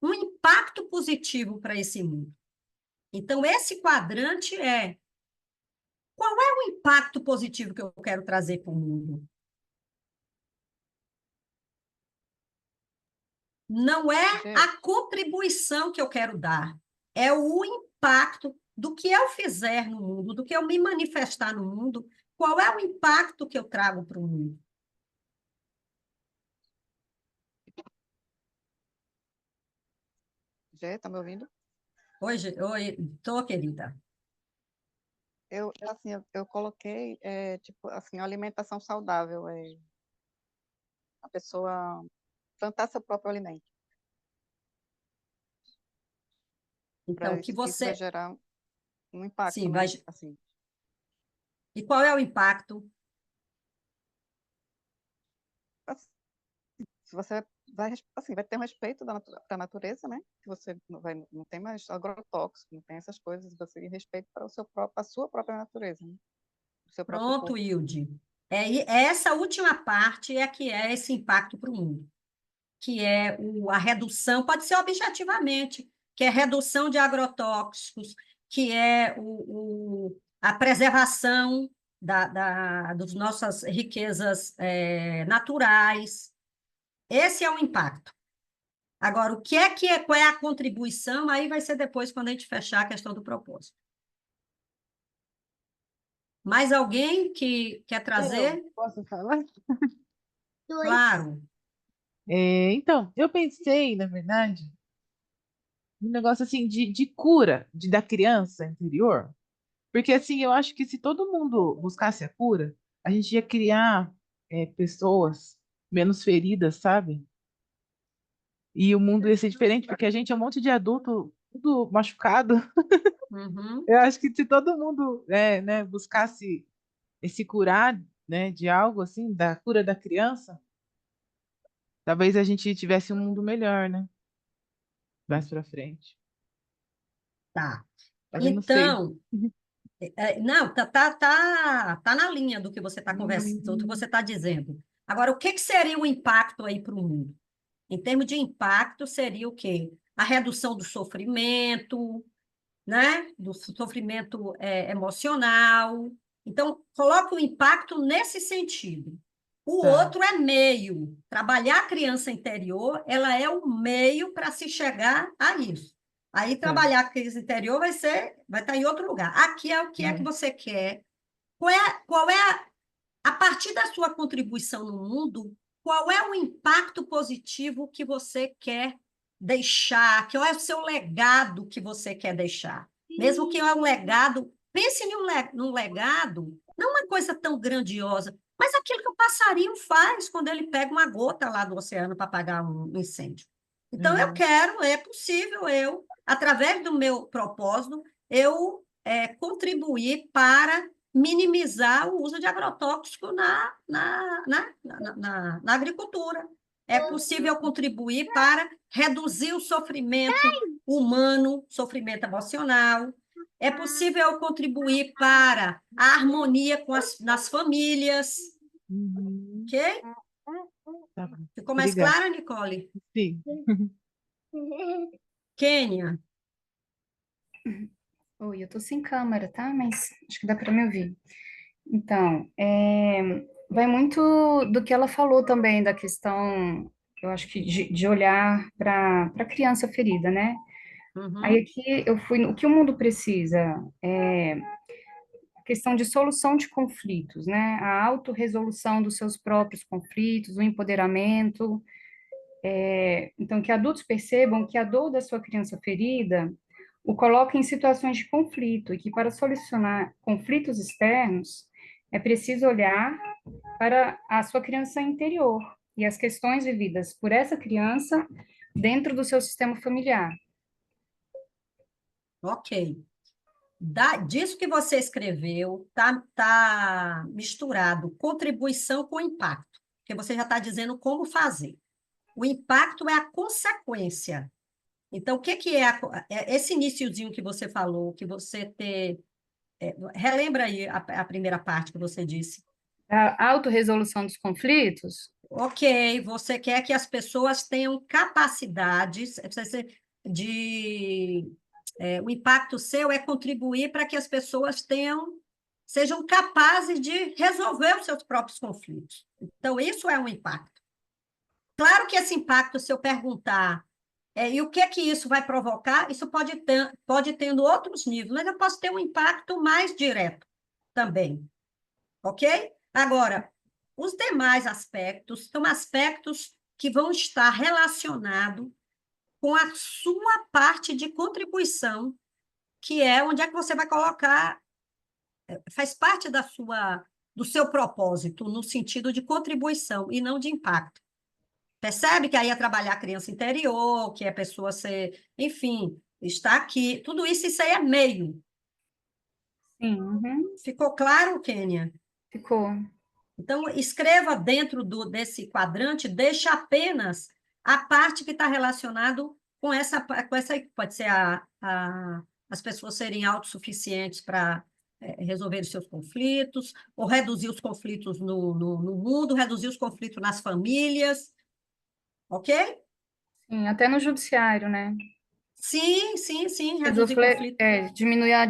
Speaker 1: um impacto positivo para esse mundo. Então, esse quadrante qual é o impacto positivo que eu quero trazer para o mundo? Não é
Speaker 5: Gente,
Speaker 1: a contribuição que eu quero dar, é o impacto do que eu fizer no mundo, do que eu me manifestar no mundo, qual é o impacto que eu trago para o mundo?
Speaker 5: Jé, tá me ouvindo?
Speaker 1: Hoje, oi, tô, querida.
Speaker 5: Assim, eu coloquei, tipo, assim, alimentação saudável, a pessoa plantar seu próprio alimento.
Speaker 1: Então, o que
Speaker 5: isso vai
Speaker 1: você...
Speaker 5: gerar um impacto,
Speaker 1: Sim,
Speaker 5: né?
Speaker 1: vai...
Speaker 5: Assim,
Speaker 1: E qual é o impacto?
Speaker 5: se você vai, assim, vai ter um respeito da natureza, né? Se você não tem mais agrotóxico, não tem essas coisas, você tem respeito para a sua própria natureza, né? O seu próprio
Speaker 1: Pronto,
Speaker 5: corpo.
Speaker 1: Hilde. Essa última parte é que é esse impacto para o mundo, que é a redução, pode ser objetivamente, que é a redução de agrotóxicos, que é a preservação das nossas riquezas naturais. Esse é o impacto. Agora, qual é a contribuição? Aí vai ser depois, quando a gente fechar a questão do propósito. Mais alguém que quer trazer?
Speaker 6: Posso falar?
Speaker 1: Claro.
Speaker 6: Então, eu pensei, na verdade, um negócio assim de cura da criança interior. Porque assim, eu acho que se todo mundo buscasse a cura, a gente ia criar pessoas menos feridas, sabe? E o mundo ia ser diferente, porque a gente é um monte de adulto tudo machucado.
Speaker 1: Uhum.
Speaker 6: Eu acho que se todo mundo né, buscasse esse curar, né, de algo assim, da cura da criança, talvez a gente tivesse um mundo melhor, né? Mais pra frente.
Speaker 1: Tá.
Speaker 6: Mas eu não sei.
Speaker 1: Então, não, tá na linha do que você está conversando, do que você
Speaker 6: Hum,
Speaker 1: está dizendo. Agora, o que seria o impacto aí para o mundo? Em termos de impacto, seria o quê? A redução do sofrimento, né? Do sofrimento emocional. Então, coloca o impacto nesse sentido. O
Speaker 6: tá,
Speaker 1: outro é meio. Trabalhar a criança interior, ela é o meio para se chegar a isso. Aí,
Speaker 6: tá.
Speaker 1: trabalhar a criança interior vai estar em outro lugar. Aqui é o que é que
Speaker 6: Uhum.
Speaker 1: você quer. A partir da sua contribuição no mundo, qual é o impacto positivo que você quer deixar? Qual é o seu legado que você quer deixar? Mesmo que é um legado, pense num legado, não uma coisa tão grandiosa, mas aquilo que o passarinho faz quando ele pega uma gota lá do oceano para apagar um incêndio. Então,
Speaker 6: Uhum.
Speaker 1: é possível através do meu propósito, contribuir para minimizar o uso de agrotóxico na agricultura. É possível contribuir para reduzir o sofrimento humano, sofrimento emocional. É possível contribuir para a harmonia nas famílias.
Speaker 6: Uhum.
Speaker 1: Ok?
Speaker 6: Tá bom.
Speaker 1: Ficou mais
Speaker 6: Obrigada.
Speaker 1: clara, Nicole?
Speaker 6: Sim.
Speaker 1: Kênia,
Speaker 2: Oi, eu tô sem câmera, tá? Mas acho que dá para me ouvir. Então, vai muito do que ela falou também, da questão, eu acho que de olhar para a criança ferida, né? Aí
Speaker 1: uhum,
Speaker 2: aqui eu fui, o que o mundo precisa é a questão de solução de conflitos, né? A autorresolução dos seus próprios conflitos, o empoderamento. Então, que adultos percebam que a dor da sua criança ferida o coloca em situações de conflito e que para solucionar conflitos externos é preciso olhar para a sua criança interior e as questões vividas por essa criança dentro do seu sistema familiar.
Speaker 1: ok. Disso que você escreveu, tá misturado contribuição com impacto, porque você já está dizendo como fazer. O impacto é a consequência. Então, o que que é, esse iniciozinho que você falou, que você ter... relembra aí a primeira parte que você disse.
Speaker 2: A autorresolução dos conflitos,
Speaker 1: Ok, você quer que as pessoas tenham capacidades de... o impacto seu é contribuir para que as pessoas sejam capazes de resolver os seus próprios conflitos. Então, isso é um impacto. Claro que esse impacto, se eu perguntar, e o que é que isso vai provocar, isso pode tendo outros níveis, mas eu posso ter um impacto mais direto também, ok? Agora, os demais aspectos são aspectos que vão estar relacionados com a sua parte de contribuição, que é onde é que você vai colocar, faz parte do seu propósito, no sentido de contribuição e não de impacto. Percebe que aí é trabalhar a criança interior, que é a pessoa ser, enfim, Está aqui. Tudo isso, isso aí é meio.
Speaker 2: Sim, uhum,
Speaker 1: Ficou claro, Kênia?
Speaker 2: ficou.
Speaker 1: Então, escreva dentro desse quadrante, deixa apenas a parte que está relacionado com essa, pode ser as pessoas serem autossuficientes para resolver os seus conflitos, ou reduzir os conflitos no mundo, reduzir os conflitos nas famílias, ok?
Speaker 2: Sim, até no judiciário, né?
Speaker 1: Sim, sim, sim, reduzir conflito.
Speaker 2: Diminuir a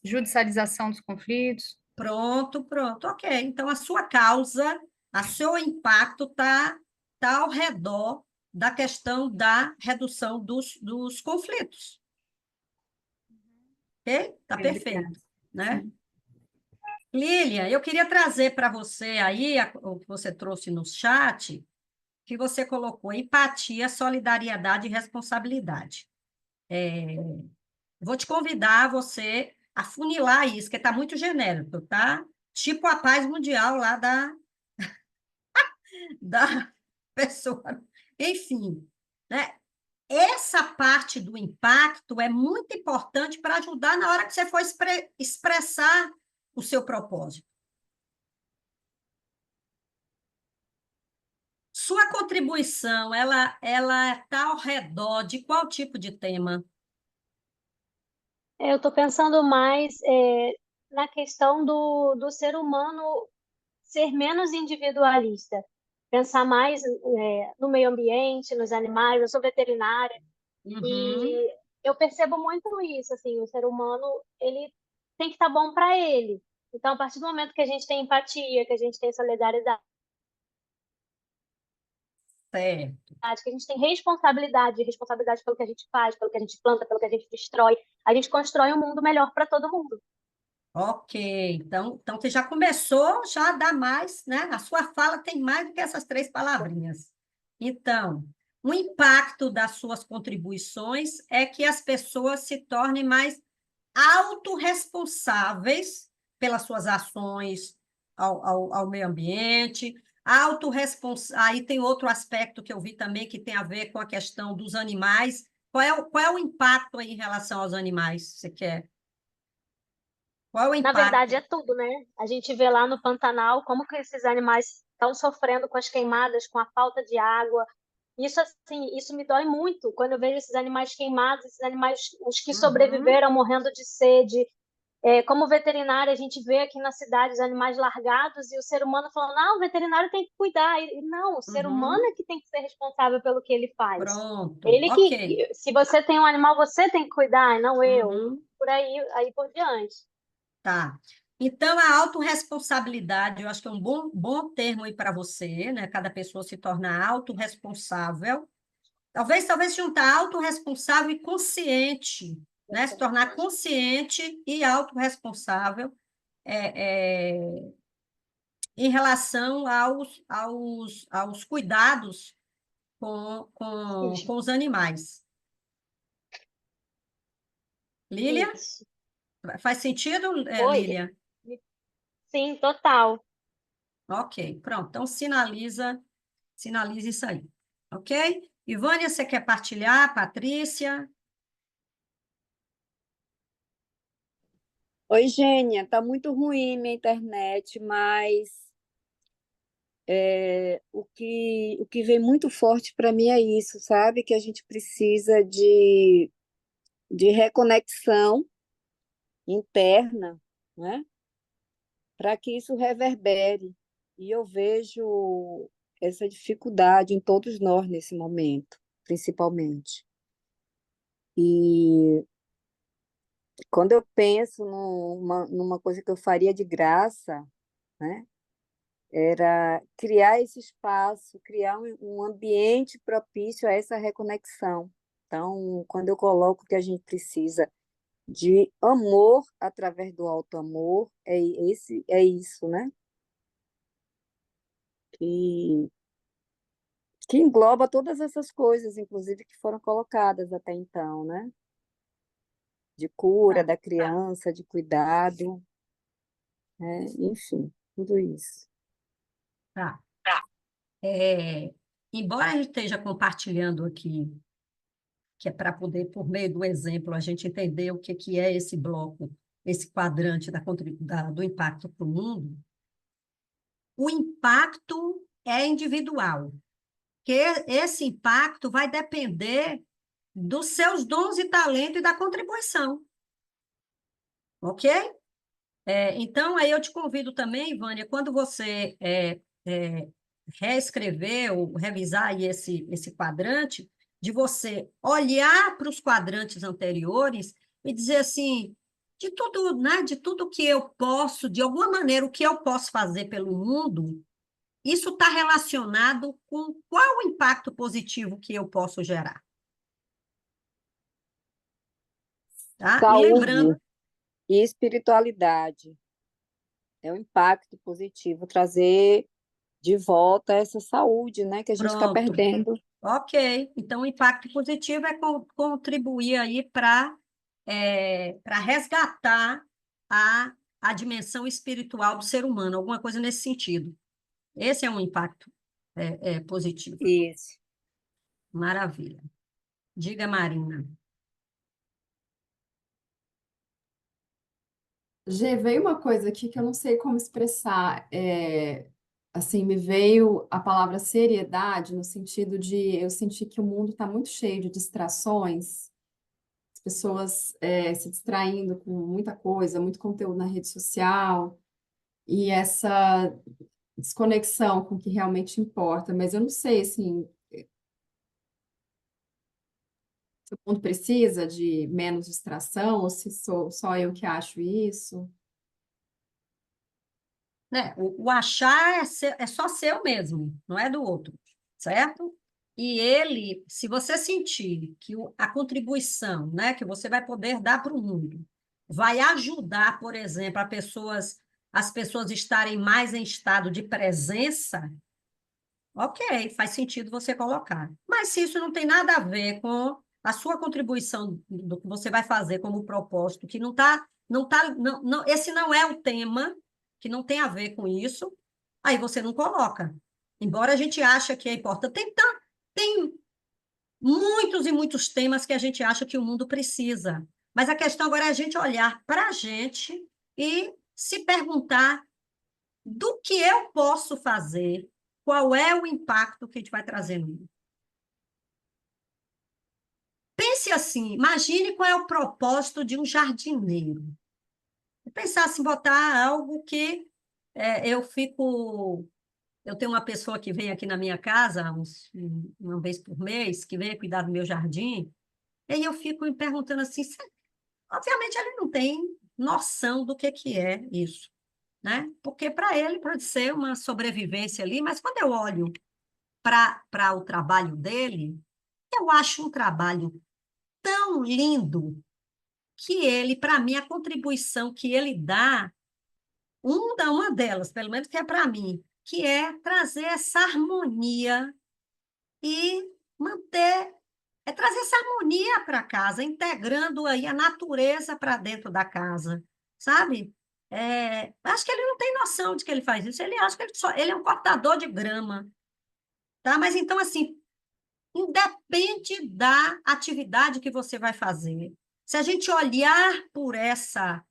Speaker 2: judicialização dos conflitos.
Speaker 1: Pronto, pronto, ok. Então, a sua causa, o seu impacto tá ao redor da questão da redução dos conflitos, ok? Tá
Speaker 2: Obrigada.
Speaker 1: perfeito, né?
Speaker 2: Sim.
Speaker 1: Lilian, eu queria trazer para você aí o que você trouxe no chat, que você colocou empatia, solidariedade e responsabilidade. Vou te convidar a você a funilar isso, que está muito genérico, tá? Tipo a paz mundial lá da pessoa. Enfim, né? Essa parte do impacto é muito importante para ajudar na hora que você for expressar o seu propósito. Sua contribuição, ela está ao redor de qual tipo de tema?
Speaker 7: Eu estou pensando mais na questão do ser humano ser menos individualista, pensar mais no meio ambiente, nos animais. Eu sou veterinária
Speaker 1: Uhum,
Speaker 7: e eu percebo muito isso, assim, o ser humano, ele tem que estar bom para ele. Então, a partir do momento que a gente tem empatia, que a gente tem solidariedade,
Speaker 1: certo.
Speaker 7: que a gente tem responsabilidade, responsabilidade pelo que a gente faz, pelo que a gente planta, pelo que a gente destrói, a gente constrói um mundo melhor para todo mundo.
Speaker 1: Ok, então você já começou já a dar mais, né? A sua fala tem mais do que essas três palavrinhas. Então, o impacto das suas contribuições é que as pessoas se tornem mais autorresponsáveis pelas suas ações ao meio ambiente, aí tem outro aspecto que eu vi também que tem a ver com a questão dos animais. Qual é o impacto aí em relação aos animais? Você quer? Qual é o
Speaker 7: Na verdade,
Speaker 1: impacto?
Speaker 7: é tudo, né? A gente vê lá no Pantanal como que esses animais estão sofrendo com as queimadas, com a falta de água. Isso, assim, isso me dói muito quando eu vejo esses animais queimados, esses animais, os que
Speaker 1: Uhum,
Speaker 7: sobreviveram morrendo de sede. Como veterinária, a gente vê aqui na cidade os animais largados e o ser humano falando, não, o veterinário tem que cuidar. E não, o ser humano
Speaker 1: uhum,
Speaker 7: é que tem que ser responsável pelo que ele faz.
Speaker 1: pronto,
Speaker 7: Ele
Speaker 1: ok.
Speaker 7: que, se você tem um animal, você tem que cuidar, e não eu. E
Speaker 1: Uhum,
Speaker 7: por aí por diante.
Speaker 1: tá. Então, a autorresponsabilidade, eu acho que é um bom termo aí para você, né? Cada pessoa se torna autorresponsável. Talvez juntar autorresponsável e consciente, né? Se tornar consciente e autorresponsável em relação aos cuidados com os animais. Lília,
Speaker 7: Isso.
Speaker 1: faz sentido,
Speaker 7: Oi?
Speaker 1: Lília?
Speaker 7: Sim, total.
Speaker 1: Ok, pronto. Então, sinaliza isso aí. Ok? Ivânia, você quer partilhar? Patrícia?
Speaker 8: Oi, Gênia, tá muito ruim minha internet, mas o que vem muito forte para mim é isso, sabe? Que a gente precisa de reconexão interna, né? Para que isso reverbere. E eu vejo essa dificuldade em todos nós nesse momento, principalmente. E quando eu penso numa coisa que eu faria de graça, né? Era criar esse espaço, criar um ambiente propício a essa reconexão. Então, quando eu coloco que a gente precisa de amor através do auto-amor, é isso, né? Que, que engloba todas essas coisas, inclusive que foram colocadas até então, né? De cura
Speaker 1: Tá,
Speaker 8: da criança, de cuidado, né? Enfim, tudo isso.
Speaker 1: tá. É, embora a gente esteja compartilhando aqui que é para poder, por meio do exemplo, a gente entender o que é esse bloco, esse quadrante do impacto para o mundo. O impacto é individual, que esse impacto vai depender dos seus dons e talentos e da contribuição, ok? Então, aí eu te convido também, Vânia, quando você reescrever ou revisar aí esse quadrante, de você olhar para os quadrantes anteriores e dizer assim, de tudo, né, de tudo que eu posso, de alguma maneira, o que eu posso fazer pelo mundo, isso está relacionado com qual o impacto positivo que eu posso gerar, tá? E lembrando,
Speaker 8: Saúde e espiritualidade. É um impacto positivo trazer de volta essa saúde, né, que a gente está
Speaker 1: pronto,
Speaker 8: perdendo.
Speaker 1: ok. Então, o impacto positivo é contribuir aí para resgatar a dimensão espiritual do ser humano, alguma coisa nesse sentido. Esse é um impacto positivo.
Speaker 8: Isso.
Speaker 1: Maravilha. Diga, Marina.
Speaker 3: Gê, veio uma coisa aqui que eu não sei como expressar. Assim, me veio a palavra seriedade, no sentido de eu senti que o mundo está muito cheio de distrações, as pessoas se distraindo com muita coisa, muito conteúdo na rede social, e essa desconexão com o que realmente importa. Mas eu não sei, assim, se o mundo precisa de menos distração, ou se sou só eu que acho isso.
Speaker 1: Né? O achar é só seu mesmo, não é do outro, certo? E ele, se você sentir que a contribuição, né, que você vai poder dar para o mundo vai ajudar, por exemplo, as pessoas estarem mais em estado de presença, ok, faz sentido você colocar. Mas se isso não tem nada a ver com a sua contribuição do que você vai fazer como propósito, que esse não é o tema, que não tem a ver com isso, aí você não coloca. Embora a gente ache que é importante, tem muitos e muitos temas que a gente acha que o mundo precisa. Mas a questão agora é a gente olhar para a gente e se perguntar do que eu posso fazer, qual é o impacto que a gente vai trazer no mundo. Pense assim, imagine qual é o propósito de um jardineiro. Pensar assim, botar algo que eu tenho uma pessoa que vem aqui na minha casa uma vez por mês, que vem cuidar do meu jardim, e aí eu fico me perguntando assim, obviamente ele não tem noção do que é isso, né? Porque para ele pode ser uma sobrevivência ali, mas quando eu olho para o trabalho dele, eu acho um trabalho tão lindo que ele, para mim, a contribuição que ele dá, uma delas, pelo menos que é para mim, que é trazer essa harmonia e manter, trazer essa harmonia para casa, integrando aí a natureza para dentro da casa, sabe? Acho que ele não tem noção de que ele faz isso, ele acha que ele é um cortador de grama, tá? Mas então, assim, independe da atividade que você vai fazer. Se a gente olhar por essa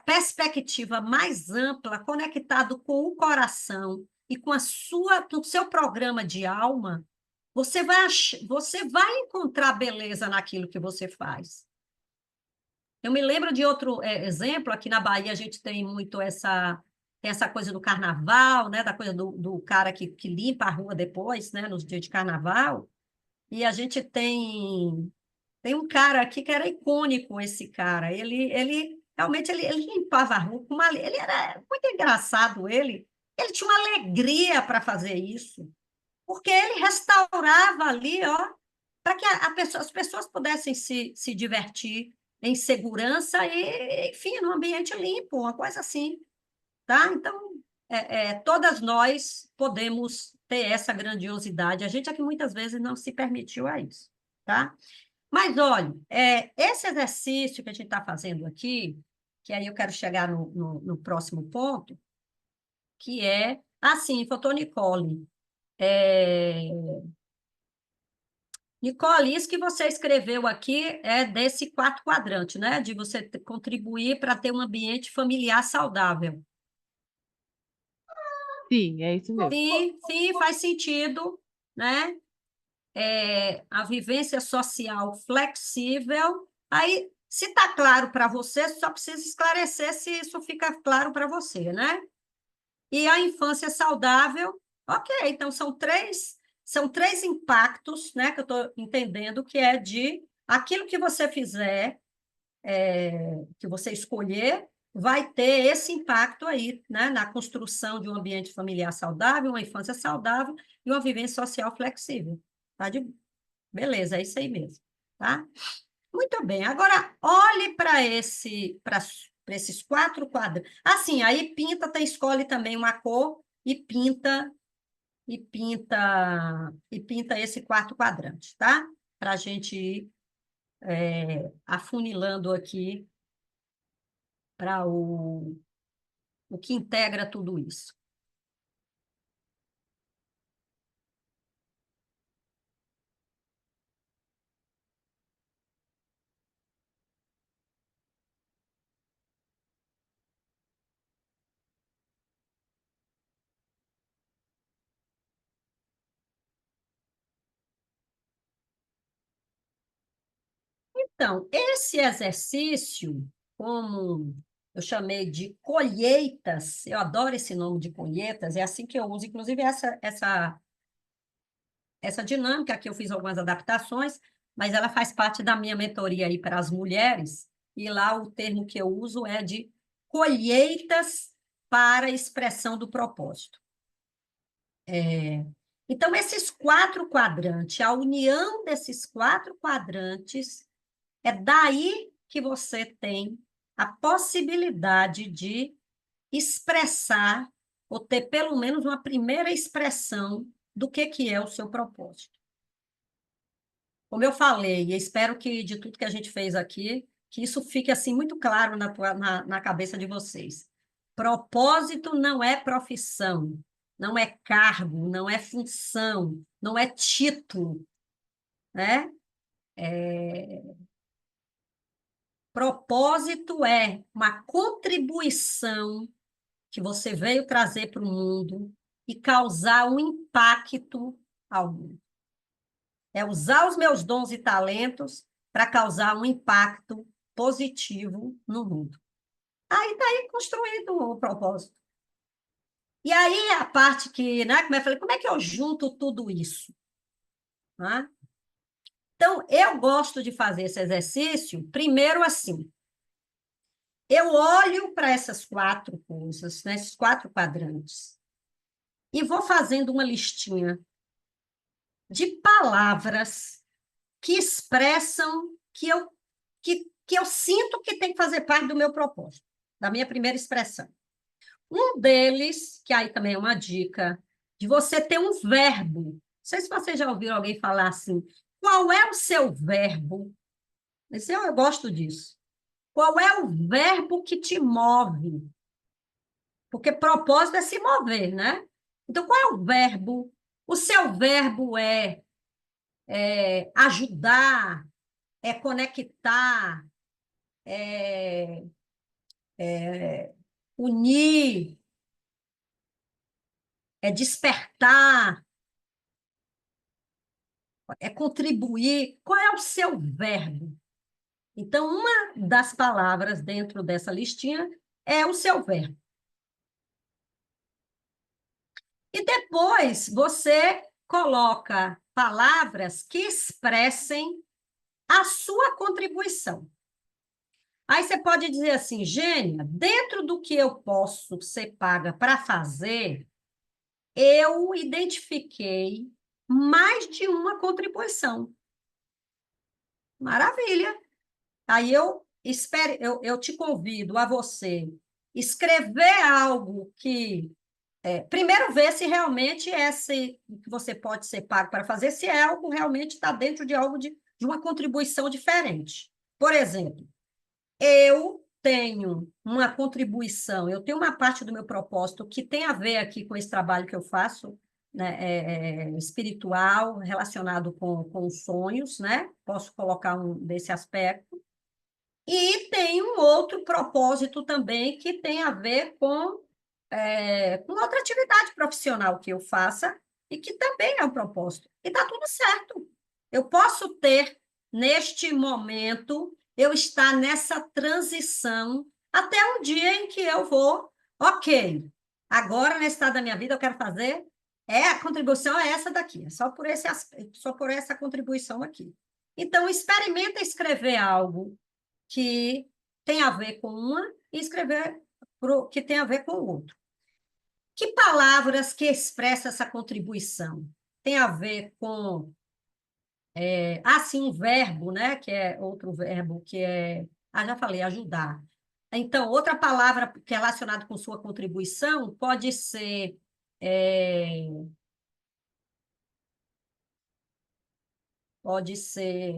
Speaker 1: perspectiva mais ampla, conectado com o coração e com com o seu programa de alma, você vai encontrar beleza naquilo que você faz. Eu me lembro de outro exemplo, aqui na Bahia a gente tem muito tem essa coisa do carnaval, né, da coisa do cara que limpa a rua depois, né, nos dias de carnaval, e a gente tem um cara aqui que era icônico, esse cara, ele realmente ele limpava a rua, ele era muito engraçado, ele tinha uma alegria para fazer isso, porque ele restaurava ali, ó, para que as pessoas pudessem se divertir em segurança e, enfim, num ambiente limpo, uma coisa assim, tá? Então, todas nós podemos ter essa grandiosidade. A gente é que muitas vezes não se permitiu a isso, tá? Mas, olha, esse exercício que a gente está fazendo aqui, que aí eu quero chegar no próximo ponto, que assim, Fotonicole, Nicole, isso que você escreveu aqui é desse quarto quadrante, né? De você contribuir para ter um ambiente familiar saudável.
Speaker 6: Sim, é isso mesmo.
Speaker 1: Sim, sim, faz sentido, né? A vivência social flexível. Aí, se está claro para você, só precisa esclarecer se isso fica claro para você, né? E a infância saudável, ok, então são três impactos, né, que eu estou entendendo, que é de aquilo que você fizer, que você escolher, vai ter esse impacto aí, né, na construção de um ambiente familiar saudável, uma infância saudável e uma vivência social flexível. Tá de... Beleza, é isso aí mesmo, tá? Muito bem. Agora, olhe para esses 4 quadros. Assim, aí pinta, escolhe também uma cor e pinta esse quarto quadrante, tá? Para a gente ir afunilando aqui para o que integra tudo isso. Então, esse exercício, como eu chamei de colheitas, eu adoro esse nome de colheitas, é assim que eu uso, inclusive essa dinâmica que eu fiz algumas adaptações, mas ela faz parte da minha mentoria aí para as mulheres, e lá o termo que eu uso é de colheitas para a expressão do propósito. Então, esses 4 quadrantes, a união desses 4 quadrantes, é daí que você tem a possibilidade de expressar, ou ter pelo menos uma primeira expressão do que é o seu propósito. Como eu falei, e espero que de tudo que a gente fez aqui, que isso fique assim muito claro na cabeça de vocês. Propósito não é profissão, não é cargo, não é função, não é título, né? Propósito é uma contribuição que você veio trazer para o mundo e causar um impacto ao mundo. É usar os meus dons e talentos para causar um impacto positivo no mundo. Aí está aí construído o propósito. E aí a parte que, né, como eu falei, como é que eu junto tudo isso? Né? Então, eu gosto de fazer esse exercício, primeiro assim, eu olho para essas 4 coisas, né, esses 4 quadrantes, e vou fazendo uma listinha de palavras que expressam que eu sinto que tem que fazer parte do meu propósito, da minha primeira expressão. Um deles, que aí também é uma dica, de você ter um verbo. Não sei se você já ouviu alguém falar assim, qual é o seu verbo? Eu gosto disso. Qual é o verbo que te move? Porque propósito é se mover, né? Então, qual é o verbo? O seu verbo é ajudar, é conectar, é unir, é despertar, é contribuir. Qual é o seu verbo? Então, uma das palavras dentro dessa listinha é o seu verbo. E depois você coloca palavras que expressem a sua contribuição. Aí você pode dizer assim, Gênia, dentro do que eu posso ser paga para fazer, eu identifiquei mais de uma contribuição. Maravilha! Aí eu te convido a você escrever algo que... primeiro, ver se realmente esse que você pode ser pago para fazer, se é algo realmente está dentro de algo de uma contribuição diferente. Por exemplo, eu tenho uma contribuição, eu tenho uma parte do meu propósito que tem a ver aqui com esse trabalho que eu faço né, espiritual relacionado com os sonhos, né? Posso colocar um desse aspecto. E tem um outro propósito também que tem a ver com outra atividade profissional que eu faça e que também é um propósito. E está tudo certo. Eu posso ter, neste momento, eu estar nessa transição até um dia em que eu vou, ok, agora, nesse estado da minha vida, eu quero fazer, a contribuição é essa daqui, é só por esse aspecto, só por essa contribuição aqui. Então, experimenta escrever algo que tem a ver com uma e escrever que tem a ver com o outro. Que palavras que expressam essa contribuição? Tem a ver com... sim, um verbo, né? Que é outro verbo, que é... já falei, ajudar. Então, outra palavra que é relacionada com sua contribuição pode ser... pode ser...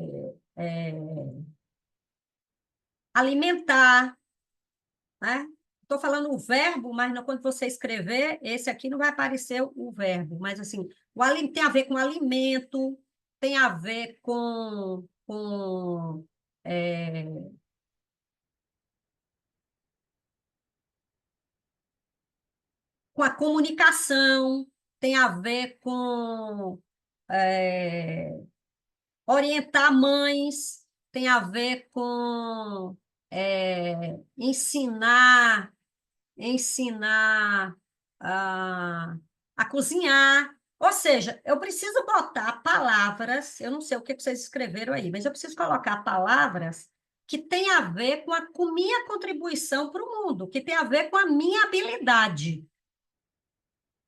Speaker 1: alimentar, né? Estou falando o verbo, mas não, quando você escrever, esse aqui não vai aparecer o verbo, mas assim, tem a ver com alimento, tem a ver é, com a comunicação, tem a ver com é, orientar mães, tem a ver com ensinar a cozinhar. Ou seja, eu preciso botar palavras, eu não sei o que vocês escreveram aí, mas eu preciso colocar palavras que têm a ver com a minha contribuição para o mundo, que tem a ver com a minha habilidade.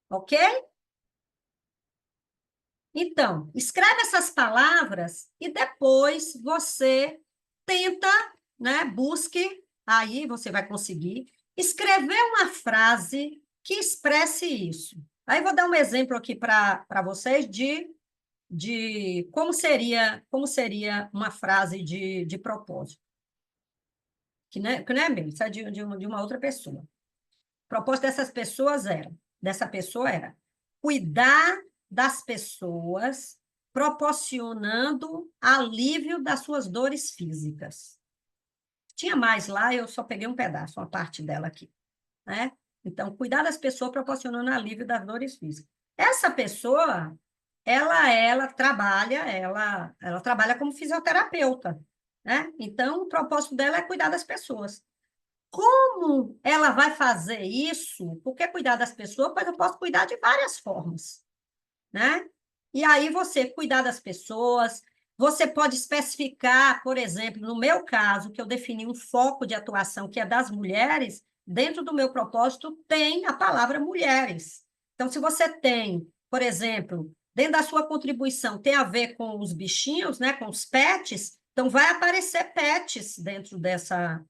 Speaker 1: Ok? Então, escreve essas palavras e depois você tenta, né, busque, aí você vai conseguir escrever uma frase que expresse isso. Aí vou dar um exemplo aqui para vocês de como seria uma frase de propósito. Que não é meu, isso é de uma outra pessoa. O propósito dessa pessoa era cuidar das pessoas, proporcionando alívio das suas dores físicas. Tinha mais lá, eu só peguei um pedaço, uma parte dela aqui, né? Então, cuidar das pessoas proporcionando alívio das dores físicas. Essa pessoa, ela trabalha como fisioterapeuta, né? Então, o propósito dela é cuidar das pessoas. Como ela vai fazer isso? Porque cuidar das pessoas, pois eu posso cuidar de várias formas, né? E aí você cuidar das pessoas, você pode especificar, por exemplo, no meu caso, que eu defini um foco de atuação que é das mulheres, dentro do meu propósito tem a palavra mulheres. Então, se você tem, por exemplo, dentro da sua contribuição, tem a ver com os bichinhos, né, com os pets, então vai aparecer pets dentro dessa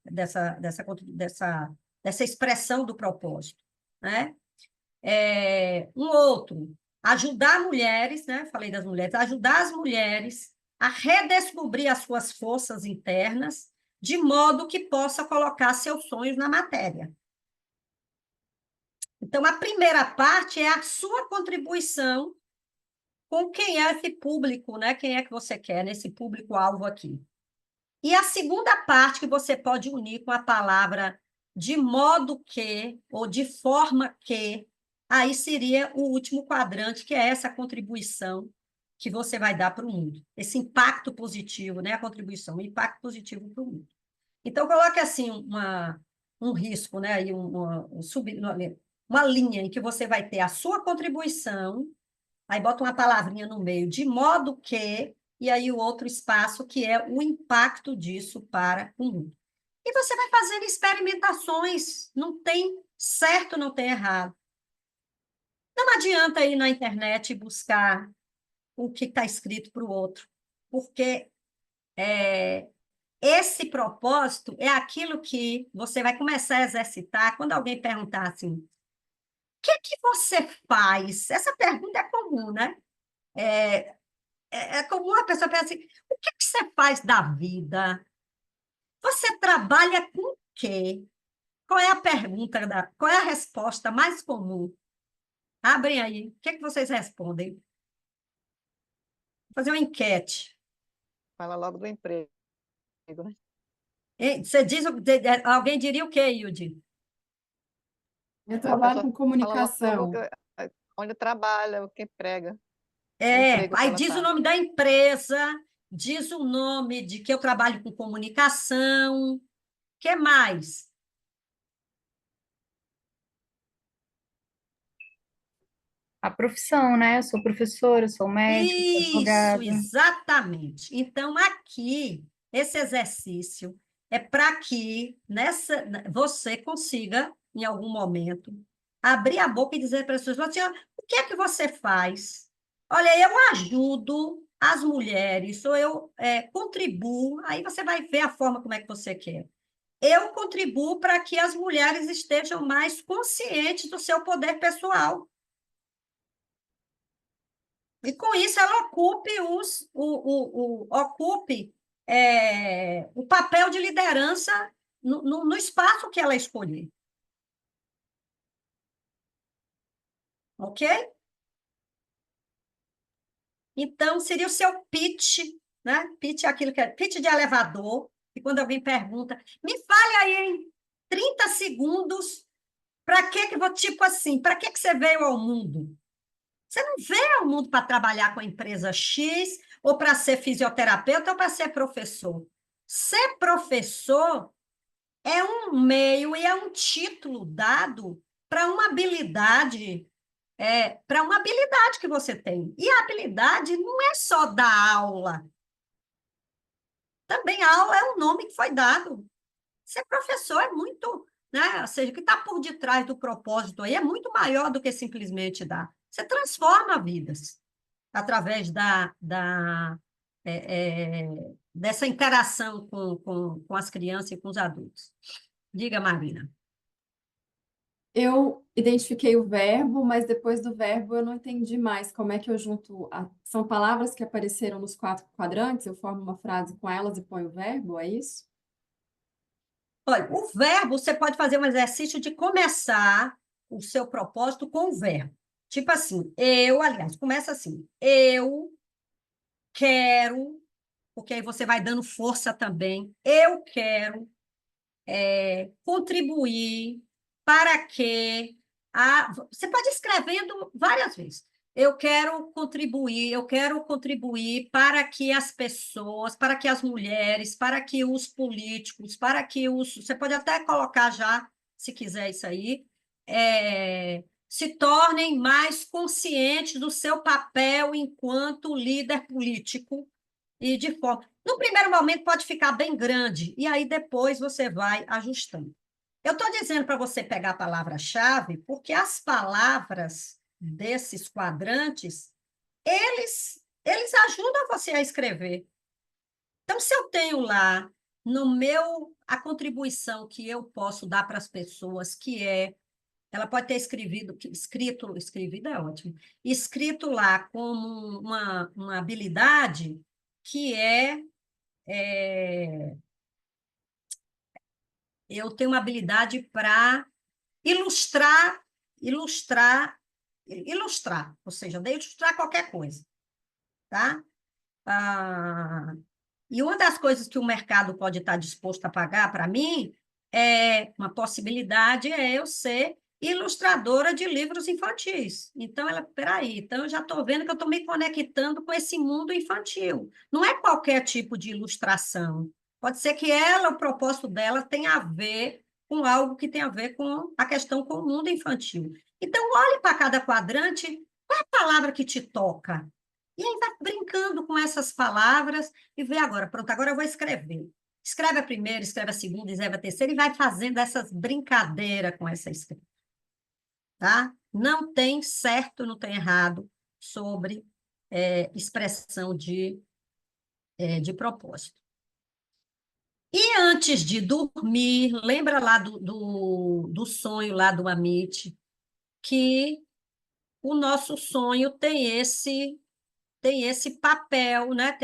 Speaker 1: expressão do propósito, né? Um outro, ajudar mulheres, né? Falei das mulheres, ajudar as mulheres a redescobrir as suas forças internas, de modo que possa colocar seus sonhos na matéria. Então, a primeira parte é a sua contribuição com quem é esse público, né? Quem é que você quer nesse público-alvo aqui. E a segunda parte que você pode unir com a palavra de modo que, ou de forma que, aí seria o último quadrante, que é essa contribuição que você vai dar para o mundo. Esse impacto positivo, né? A contribuição, o impacto positivo para o mundo. Então, coloque assim um risco, né? Aí uma linha em que você vai ter a sua contribuição, aí bota uma palavrinha no meio, de modo que, e aí o outro espaço que é o impacto disso para o mundo. E você vai fazendo experimentações, não tem certo, não tem errado. Não adianta ir na internet e buscar o que está escrito para o outro, porque esse propósito é aquilo que você vai começar a exercitar quando alguém perguntar assim, o que você faz? Essa pergunta é comum, né? É comum a pessoa pensar assim, o que você faz da vida? Você trabalha com o quê? Qual é a pergunta, qual é a resposta mais comum? Abrem aí. O que é que vocês respondem? Vou fazer uma enquete.
Speaker 5: Fala logo do emprego, né?
Speaker 1: Você diz, alguém diria o quê, Yudi?
Speaker 3: Eu
Speaker 5: A
Speaker 3: trabalho
Speaker 5: pessoa
Speaker 3: com
Speaker 5: fala logo
Speaker 3: comunicação.
Speaker 5: onde trabalha, o que emprega, o
Speaker 1: É,
Speaker 5: emprego que
Speaker 1: aí
Speaker 5: ela
Speaker 1: diz o
Speaker 5: está.
Speaker 1: nome da empresa, diz o nome de que eu trabalho com comunicação. O que mais?
Speaker 2: A profissão, né? Eu sou professora, sou médica, sou
Speaker 1: Isso,
Speaker 2: advogada.
Speaker 1: exatamente. Então, aqui, esse exercício é para que você consiga, em algum momento, abrir a boca e dizer para as pessoas assim, ó, o que é que você faz? Olha, eu ajudo as mulheres, ou eu contribuo, aí você vai ver a forma como é que você quer. Eu contribuo para que as mulheres estejam mais conscientes do seu poder pessoal. E com isso ela ocupe o papel de liderança no espaço que ela escolher. Ok? Então, seria o seu pitch, né? Pitch é aquilo que é pitch de elevador, e quando alguém pergunta, me fale aí em 30 segundos, para que vou, tipo assim, para que você veio ao mundo? Você não veio ao mundo para trabalhar com a empresa X, ou para ser fisioterapeuta, ou para ser professor. Ser professor é um meio e é um título dado para uma habilidade que você tem. E a habilidade não é só dar aula. Também aula é um nome que foi dado. Ser professor é muito, né? Ou seja, o que está por detrás do propósito aí é muito maior do que simplesmente dar. Você transforma vidas através dessa interação com as crianças e com os adultos. Diga, Marina.
Speaker 3: Eu identifiquei o verbo, mas depois do verbo eu não entendi mais como é que eu junto. São palavras que apareceram nos 4 quadrantes, eu formo uma frase com elas e ponho o verbo, é isso?
Speaker 1: Olha, o verbo, você pode fazer um exercício de começar o seu propósito com o verbo. Tipo assim, aliás, começa assim, eu quero, porque aí você vai dando força também, eu quero contribuir para que você pode ir escrevendo várias vezes. Eu quero contribuir para que as pessoas, para que as mulheres, para que os políticos, você pode até colocar já, se quiser isso aí, se tornem mais conscientes do seu papel enquanto líder político e de forma. No primeiro momento pode ficar bem grande, e aí depois você vai ajustando. Eu estou dizendo para você pegar a palavra-chave, porque as palavras desses quadrantes, eles ajudam você a escrever. Então, se eu tenho lá a contribuição que eu posso dar para as pessoas, ela pode ter escrito é ótimo, escrito lá como uma habilidade que eu tenho uma habilidade para ilustrar, ilustrar, ilustrar, ou seja, de ilustrar qualquer coisa, tá? Ah, e uma das coisas que o mercado pode estar disposto a pagar para mim uma possibilidade eu ser ilustradora de livros infantis. Então, peraí, então eu já estou vendo que eu estou me conectando com esse mundo infantil. Não é qualquer tipo de ilustração. Pode ser que o propósito dela tenha a ver com algo que tem a ver com a questão com o mundo infantil. Então, olhe para cada quadrante, qual é a palavra que te toca? E aí vai brincando com essas palavras e vê agora, pronto, agora eu vou escrever. Escreve a primeira, escreve a segunda, escreve a terceira e vai fazendo essas brincadeiras com essa escrita, tá? Não tem certo, não tem errado sobre expressão de propósito. E antes de dormir, lembra lá do sonho lá do Amit, que o nosso sonho tem esse papel, né?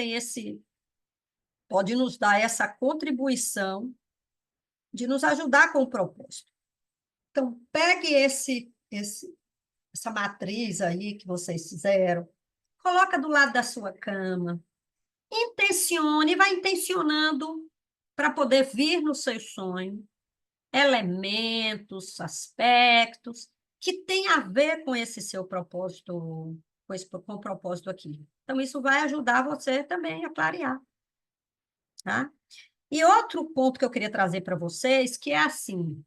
Speaker 1: Pode nos dar essa contribuição de nos ajudar com o propósito. Então, pegue essa matriz aí que vocês fizeram, coloca do lado da sua cama, intencione, vai intencionando para poder vir no seu sonho elementos, aspectos que têm a ver com esse seu propósito, com o propósito aqui. Então, isso vai ajudar você também a clarear, tá? E outro ponto que eu queria trazer para vocês, que é assim,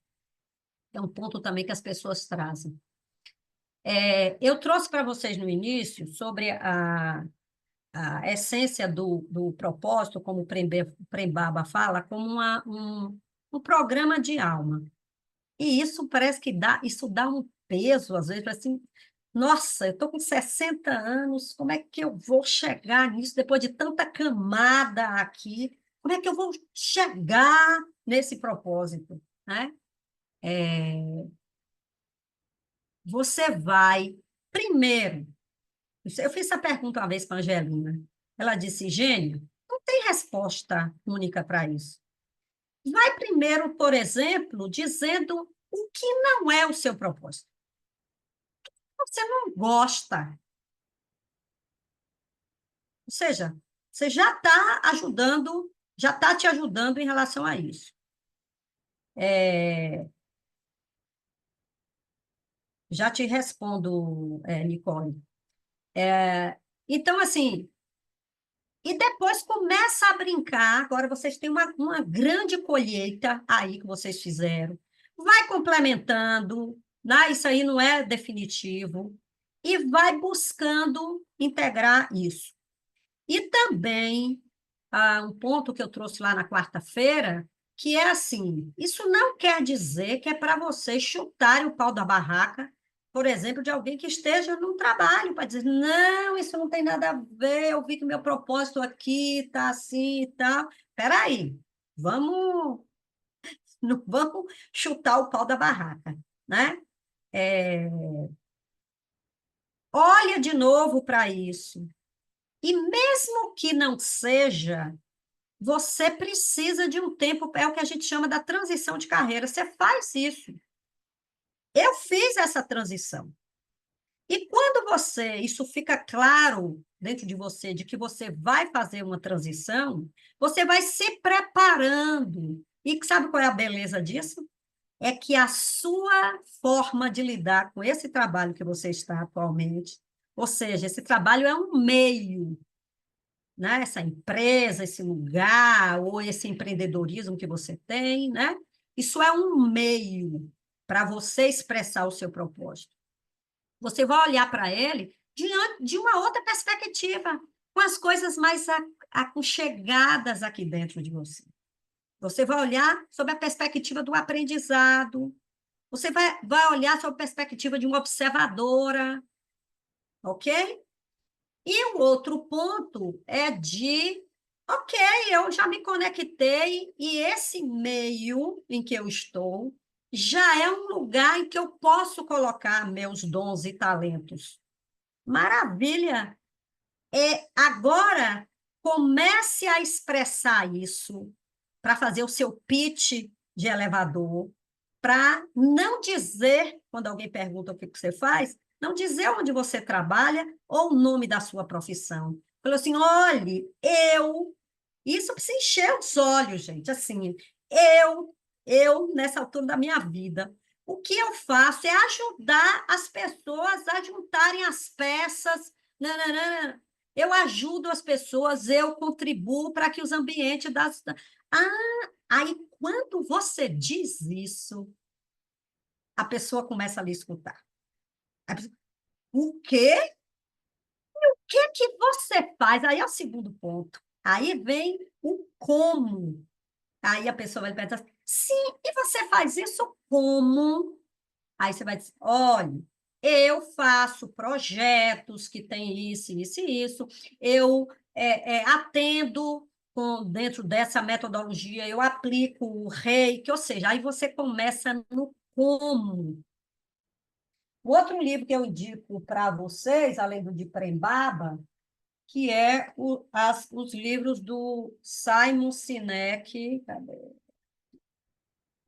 Speaker 1: é um ponto também que as pessoas trazem. Eu trouxe para vocês no início sobre a essência do propósito, como o Prembaba fala, como um programa de alma. E isso parece que isso dá um peso, às vezes, assim, nossa, eu estou com 60 anos, como é que eu vou chegar nisso depois de tanta camada aqui? Como é que eu vou chegar nesse propósito, né? Você vai, primeiro, eu fiz essa pergunta uma vez para a Angelina, ela disse, Gênio, não tem resposta única para isso. Vai primeiro, por exemplo, dizendo o que não é o seu propósito. Você não gosta. Ou seja, você já está ajudando, já está te ajudando em relação a isso. Já te respondo, Nicole. Então, assim, e depois começa a brincar. Agora vocês têm uma grande colheita aí que vocês fizeram. Vai complementando, né? Isso aí não é definitivo. E vai buscando integrar isso. E também, um ponto que eu trouxe lá na quarta-feira, que é assim, isso não quer dizer que é para vocês chutarem o pau da barraca, por exemplo, de alguém que esteja num trabalho, para dizer, não, isso não tem nada a ver, eu vi que meu propósito aqui está assim e tal. Espera aí, vamos, não vamos chutar o pau da barraca, né? Olha de novo para isso. E mesmo que não seja, você precisa de um tempo, é o que a gente chama da transição de carreira. Você faz isso. Eu fiz essa transição. E quando isso fica claro dentro de você, de que você vai fazer uma transição, você vai se preparando. E sabe qual é a beleza disso? É que a sua forma de lidar com esse trabalho que você está atualmente, ou seja, esse trabalho é um meio, né? Essa empresa, esse lugar, ou esse empreendedorismo que você tem, né? Isso é um meio para você expressar o seu propósito. Você vai olhar para ele diante de uma outra perspectiva, com as coisas mais aconchegadas aqui dentro de você. Você vai olhar sob a perspectiva do aprendizado, você vai olhar sob a perspectiva de uma observadora, ok? E o outro ponto é ok, eu já me conectei e esse meio em que eu estou já é um lugar em que eu posso colocar meus dons e talentos. Maravilha! Agora, comece a expressar isso para fazer o seu pitch de elevador, para não dizer, quando alguém pergunta o que você faz, não dizer onde você trabalha ou o nome da sua profissão. Falou assim, olhe, isso precisa encher os olhos, gente, assim, nessa altura da minha vida, o que eu faço é ajudar as pessoas a juntarem as peças, nananana. Eu ajudo as pessoas, eu contribuo para que os ambientes das... Aí, quando você diz isso, a pessoa começa a lhe escutar. O quê? O que que você faz? Aí é o segundo ponto. Aí vem o como. Aí a pessoa vai perguntar, sim, e você faz isso como? Aí você vai dizer, olha, eu faço projetos que têm isso, isso e isso, eu atendo dentro dessa metodologia, eu aplico o reiki, ou seja, aí você começa no como. O outro livro que eu indico para vocês, além do de Prembaba, que é os livros do Simon Sinek. Cadê?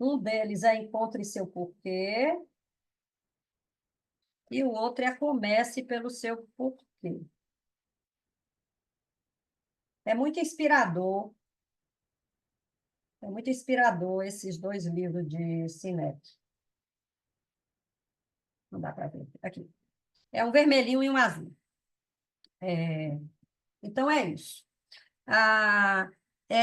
Speaker 1: Um deles é Encontre Seu Porquê. e o outro é Comece pelo seu porquê. É muito inspirador esses dois livros de Sinetti. Não dá para ver. Aqui. É um vermelhinho e um azul. Então, é isso. A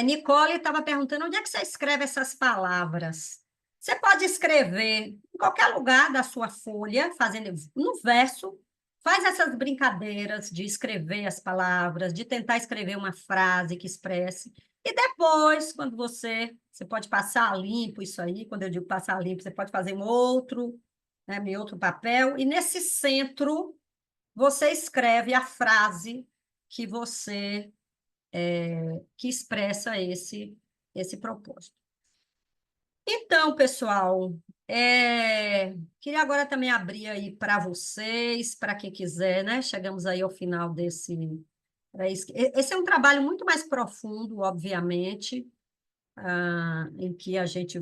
Speaker 1: Nicole estava perguntando onde é que você escreve essas palavras. Você pode escrever em qualquer lugar da sua folha, fazendo no verso, faz essas brincadeiras de escrever as palavras, de tentar escrever uma frase que expresse. E depois, quando você pode passar limpo isso aí, quando eu digo passar limpo, você pode fazer um outro, né, em outro papel, e nesse centro você escreve a frase que você que expressa esse propósito. Então, pessoal, queria agora também abrir aí para vocês, para quem quiser, né? Chegamos aí ao final desse. Esse é um trabalho muito mais profundo, obviamente, em que a gente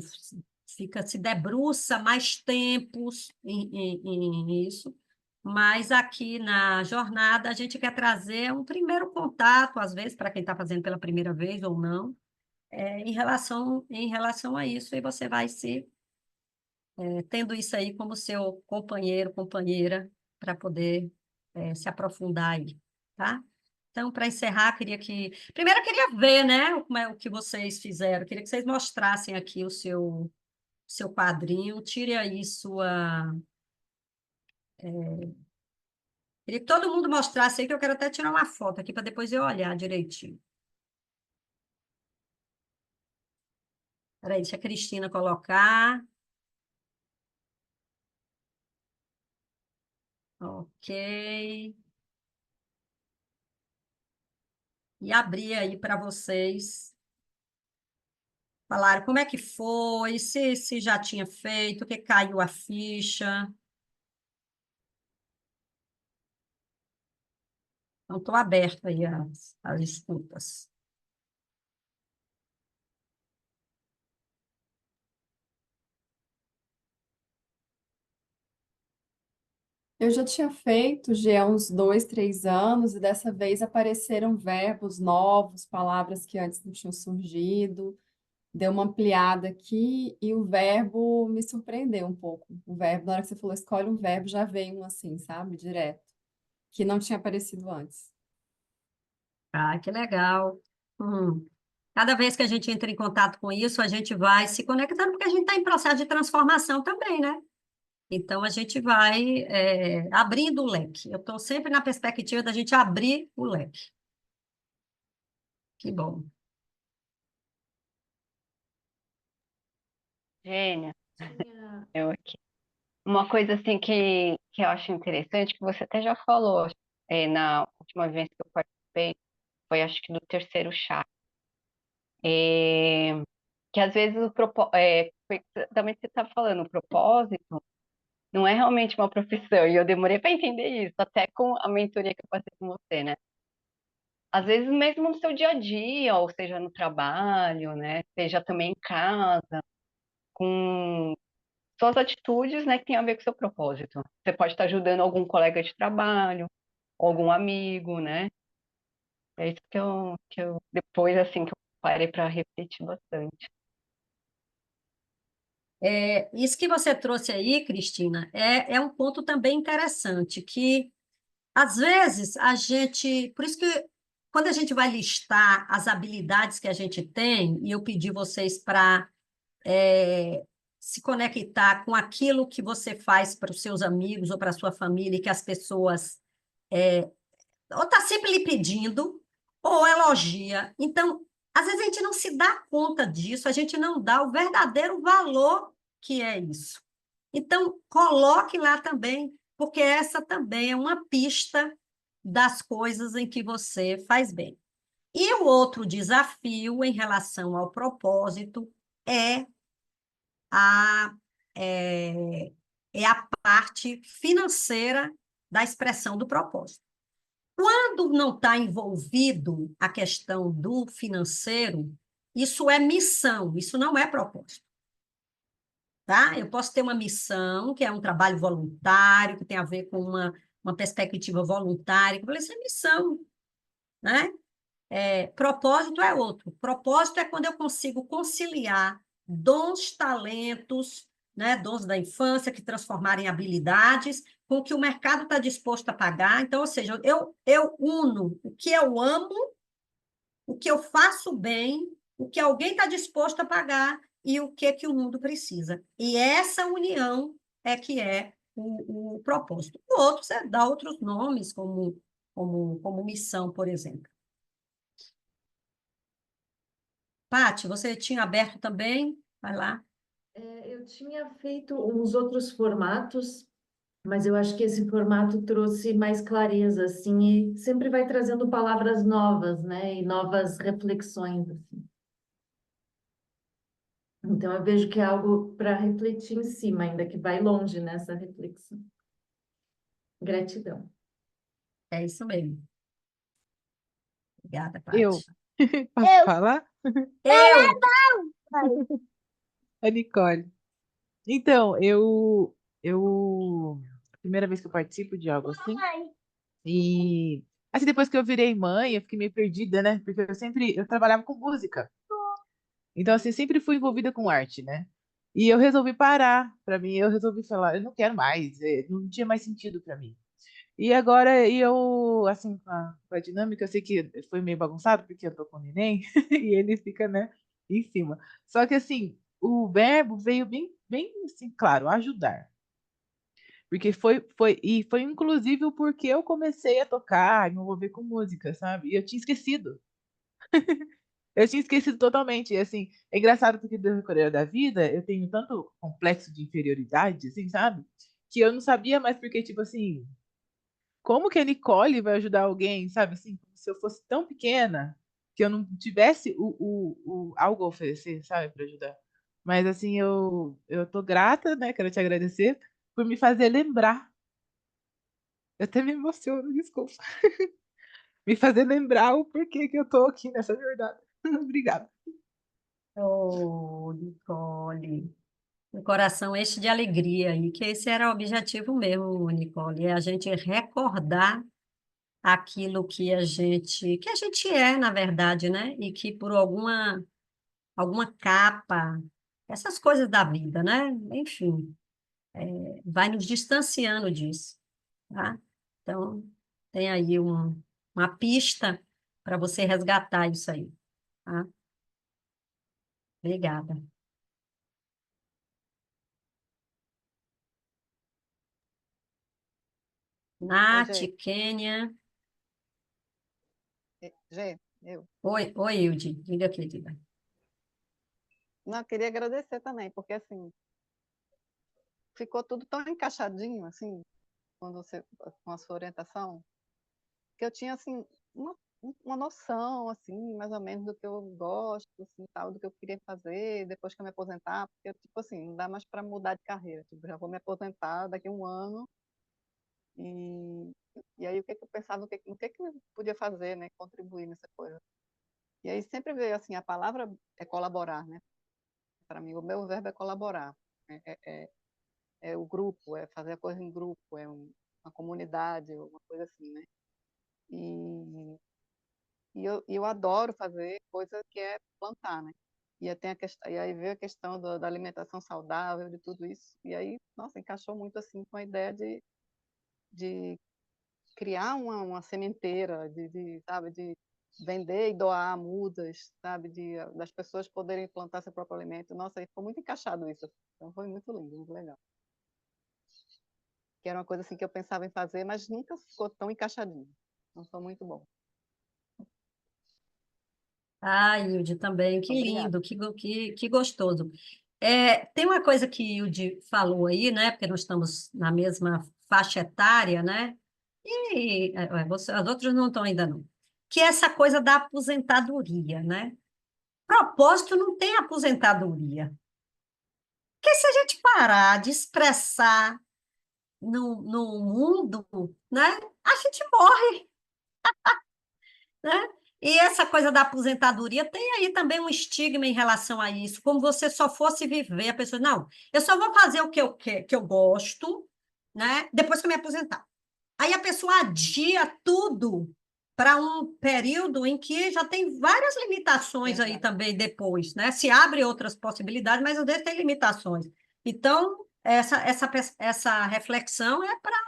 Speaker 1: se debruça mais tempos em isso, mas aqui na jornada a gente quer trazer um primeiro contato, às vezes, para quem está fazendo pela primeira vez ou não, em relação a isso, e você vai tendo isso aí como seu companheiro, companheira, para poder se aprofundar aí, tá? Então, para encerrar, primeiro eu queria ver, né, como é o que vocês fizeram, queria que vocês mostrassem aqui o seu quadrinho, tire aí queria que todo mundo mostrasse aí, que eu quero até tirar uma foto aqui, para depois eu olhar direitinho. Peraí, deixa a Cristina colocar. Ok. E abrir aí para vocês falarem como é que foi, se já tinha feito, o que caiu a ficha. Então, estou aberta aí às escutas.
Speaker 3: Eu já tinha feito já há uns 2, 3 anos, e dessa vez apareceram verbos novos, palavras que antes não tinham surgido. Deu uma ampliada aqui e o verbo me surpreendeu um pouco. O verbo, na hora que você falou, escolhe um verbo, já veio um assim, sabe? Direto, que não tinha aparecido antes.
Speaker 1: Ah, que legal. Cada vez que a gente entra em contato com isso, a gente vai se conectando, porque a gente está em processo de transformação também, né? Então, a gente vai abrindo o leque. Eu estou sempre na perspectiva da gente abrir o leque. Que bom.
Speaker 4: Gênia, eu aqui. Uma coisa assim que eu acho interessante, que você até já falou, na última vez que eu participei, foi acho que do terceiro chá. Que às vezes foi também você está falando, o propósito não é realmente uma profissão, e eu demorei para entender isso, até com a mentoria que eu passei com você, né? Às vezes mesmo no seu dia a dia, ou seja, no trabalho, né? Seja também em casa, com suas atitudes, né, que tem a ver com o seu propósito. Você pode estar ajudando algum colega de trabalho, algum amigo, né? É isso que eu depois, assim, que eu parei para refletir bastante.
Speaker 1: Isso que você trouxe aí, Cristina, é um ponto também interessante, que às vezes por isso que quando a gente vai listar as habilidades que a gente tem, e eu pedi vocês para se conectar com aquilo que você faz para os seus amigos ou para a sua família, e que as pessoas ou está sempre lhe pedindo, ou elogia. Então, às vezes a gente não se dá conta disso, a gente não dá o verdadeiro valor que é isso. Então, coloque lá também, porque essa também é uma pista das coisas em que você faz bem. E o outro desafio em relação ao propósito é a, é, é a parte financeira da expressão do propósito. Quando não está envolvido a questão do financeiro, isso é missão, isso não é propósito. tá? Eu posso ter uma missão, que é um trabalho voluntário, que tem a ver com uma perspectiva voluntária, que eu falei, isso é missão, né? Propósito é outro. Propósito é quando eu consigo conciliar dons, talentos, né, dons da infância que transformarem em habilidades, com o que o mercado está disposto a pagar. Então, ou seja, eu uno o que eu amo, o que eu faço bem, o que alguém está disposto a pagar e o que o mundo precisa. E essa união é que é o propósito. O outro, você dá outros nomes, como missão, por exemplo. Pati, você tinha aberto também? Vai lá.
Speaker 9: Eu tinha feito uns outros formatos, mas eu acho que esse formato trouxe mais clareza, assim, e sempre vai trazendo palavras novas, né? E novas reflexões, assim. Então eu vejo que é algo para refletir em cima, ainda que vai longe nessa reflexão. Gratidão.
Speaker 1: É isso mesmo. Obrigada,
Speaker 6: Eu
Speaker 1: Pati.
Speaker 6: posso falar?
Speaker 1: Eu!
Speaker 6: A Nicole. Então, primeira vez que eu participo de algo assim, e assim, depois que eu virei mãe, eu fiquei meio perdida, né? Porque eu trabalhava com música. Então, assim, sempre fui envolvida com arte, né? E eu resolvi parar. Para mim, eu resolvi falar, eu não quero mais, não tinha mais sentido para mim. E agora eu, assim, com a dinâmica, eu sei que foi meio bagunçado, porque eu tô com o neném, e ele fica, né, em cima. Só que, assim, o verbo veio bem, bem, assim, claro, ajudar. Porque foi inclusive o porquê eu comecei a tocar, me envolver com música, sabe? E eu tinha esquecido. Eu tinha esquecido totalmente. E, assim, é engraçado porque no decorrer da vida eu tenho tanto complexo de inferioridade, assim, sabe? Que eu não sabia mais porque, tipo assim, como que a Nicole vai ajudar alguém, sabe? Assim, como se eu fosse tão pequena que eu não tivesse algo a oferecer, sabe, para ajudar. Mas, assim, eu tô grata, né? Quero te agradecer por me fazer lembrar. Eu até me emociono, desculpa. Me fazer lembrar o porquê que eu tô aqui nessa jornada. Obrigada.
Speaker 1: Oh, Nicole. O coração enche de alegria, e que esse era o objetivo mesmo, Nicole, é a gente recordar aquilo que a gente é, na verdade, né? E que por alguma capa, essas coisas da vida, né? Enfim, vai nos distanciando disso, tá? Então, tem aí uma pista para você resgatar isso aí, tá? Obrigada.
Speaker 5: Oi,
Speaker 1: Nath,
Speaker 5: Gê.
Speaker 1: Kênia.
Speaker 5: Gê, eu.
Speaker 1: Oi, Ildi. Diga, querida.
Speaker 5: Não, eu queria agradecer também, porque assim, ficou tudo tão encaixadinho, assim, quando você, com a sua orientação, que eu tinha, assim, uma noção, assim, mais ou menos do que eu gosto, assim, tal, do que eu queria fazer depois que eu me aposentar, porque, tipo assim, não dá mais para mudar de carreira, tipo, já vou me aposentar daqui a um ano, e, e aí o que que eu pensava, o que que eu podia fazer, né, contribuir nessa coisa. E aí sempre veio, assim, a palavra é colaborar, né, para mim, o meu verbo é colaborar, é, é, é é o grupo, é fazer a coisa em grupo, uma comunidade, uma coisa assim, né? E, e eu adoro fazer coisa que é plantar, né? E aí veio a questão da alimentação saudável, de tudo isso, e aí, nossa, encaixou muito assim com a ideia de criar uma sementeira, sabe, de vender e doar mudas, sabe, das pessoas poderem plantar seu próprio alimento. Nossa, aí ficou muito encaixado isso. Então foi muito lindo, muito legal. Que era uma coisa assim que eu pensava em fazer, mas nunca ficou tão encaixadinho. Não foi muito bom.
Speaker 1: Ah, Ildi, também. Que
Speaker 5: Obrigada.
Speaker 1: lindo, que gostoso. Tem uma coisa que Ildi falou aí, né? Porque nós estamos na mesma faixa etária, né? E as outras não estão ainda não. Que é essa coisa da aposentadoria, né? Propósito não tem aposentadoria. Porque se a gente parar de expressar no mundo, né? A gente morre, né? E essa coisa da aposentadoria tem aí também um estigma em relação a isso, como você só fosse viver, a pessoa, não, eu só vou fazer o que que eu gosto, né, depois que eu me aposentar. Aí a pessoa adia tudo para um período em que já tem várias limitações aí
Speaker 5: Verdade.
Speaker 1: também depois, né? Se abre outras possibilidades, mas às vezes tem limitações. Então, essa reflexão é para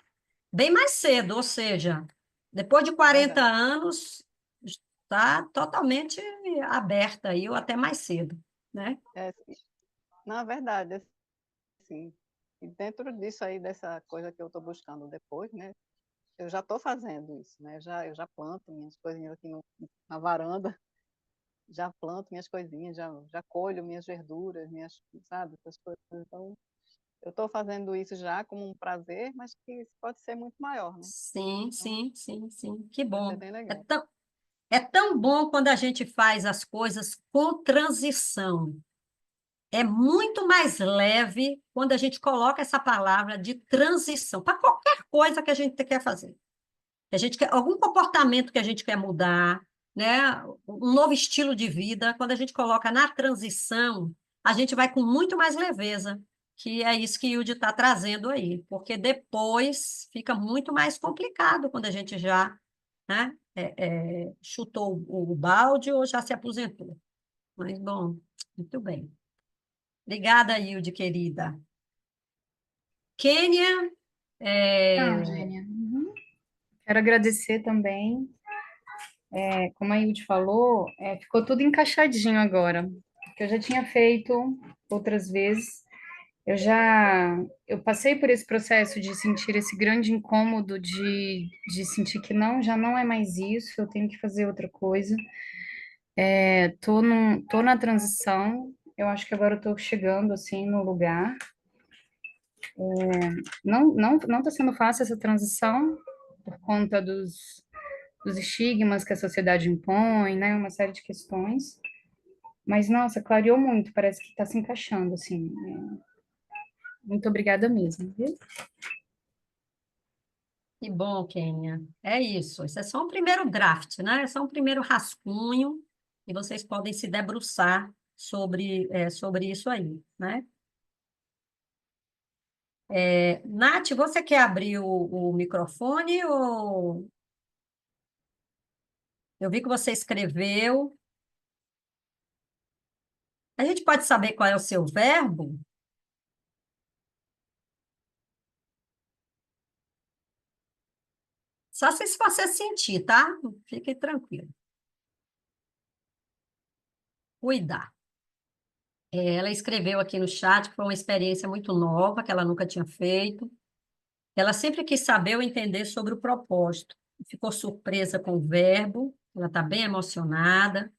Speaker 1: bem mais cedo, ou seja, depois de 40
Speaker 5: Verdade.
Speaker 1: anos, está totalmente aberta aí, ou até mais cedo, né?
Speaker 5: É, na verdade, assim, e dentro disso aí, dessa coisa que eu estou buscando depois, né? Eu já estou fazendo isso, né? Eu já planto minhas coisinhas aqui na varanda, já planto minhas coisinhas, já colho minhas verduras, sabe, essas coisas. Então, eu estou fazendo isso já como um prazer, mas que isso pode ser muito maior, né?
Speaker 1: Sim,
Speaker 5: Então,
Speaker 1: sim, sim, sim. Que
Speaker 5: vai ser
Speaker 1: bom.
Speaker 5: bem
Speaker 1: É
Speaker 5: legal.
Speaker 1: tão, é tão bom quando a gente faz as coisas com transição. É muito mais leve quando a gente coloca essa palavra de transição para qualquer coisa que a gente quer fazer. Que a gente quer, algum comportamento que a gente quer mudar, né? Um novo estilo de vida, quando a gente coloca na transição, a gente vai com muito mais leveza, que é isso que o Yudi está trazendo aí, porque depois fica muito mais complicado quando a gente já, né, chutou o balde ou já se aposentou. Mas, bom, muito bem. Obrigada, Hilde, querida. Kênia,
Speaker 2: Não, Gênia. Quero agradecer também. Como a Hilde falou, ficou tudo encaixadinho agora, que eu já tinha feito outras vezes. Eu passei por esse processo de sentir esse grande incômodo de sentir que não, já não é mais isso, eu tenho que fazer outra coisa. Tô na transição, eu acho que agora eu tô chegando, assim, no lugar. Não tá sendo fácil essa transição, por conta dos estigmas que a sociedade impõe, né, uma série de questões. Mas, nossa, clareou muito, parece que está se encaixando, assim. Muito obrigada mesmo, viu?
Speaker 1: que bom, Kênia. É isso. Isso é só um primeiro draft, né? É só um primeiro rascunho e vocês podem se debruçar sobre isso aí, né? Nath, você quer abrir o microfone ou... Eu vi que você escreveu. A gente pode saber qual é o seu verbo? Só se você sentir, tá? Fique tranquilo. Cuidar. Ela escreveu aqui no chat que foi uma experiência muito nova, que ela nunca tinha feito. Ela sempre quis saber ou entender sobre o propósito. Ficou surpresa com o verbo, ela está bem emocionada.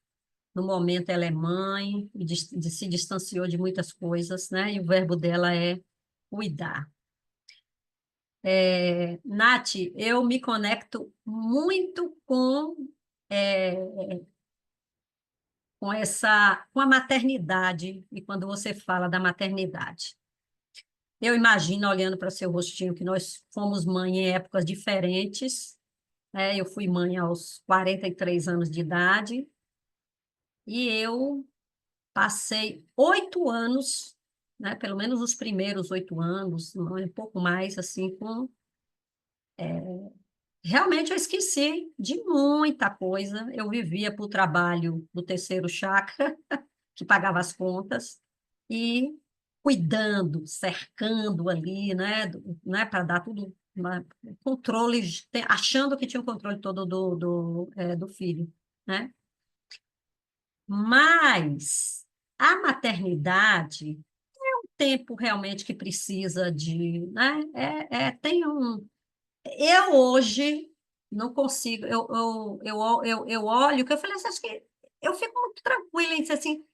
Speaker 1: No momento, ela é mãe, e se distanciou de muitas coisas, né? E o verbo dela é cuidar. Nath, eu me conecto muito é, com a maternidade, e quando você fala da maternidade. Eu imagino, olhando para seu rostinho, que nós fomos mãe em épocas diferentes, né? Eu fui mãe aos 43 anos de idade, e eu passei 8 anos, né? Pelo menos os primeiros 8 anos, um pouco mais, assim, com... Realmente eu esqueci de muita coisa. Eu vivia para o trabalho do terceiro chakra, que pagava as contas, e cuidando, cercando ali, né, para dar tudo, controle, achando que tinha o controle todo do filho, né? Mas a maternidade é um tempo realmente que precisa de, né? Tem um... Eu hoje não consigo, eu olho, que eu falei assim, acho que eu fico muito tranquila em dizer assim,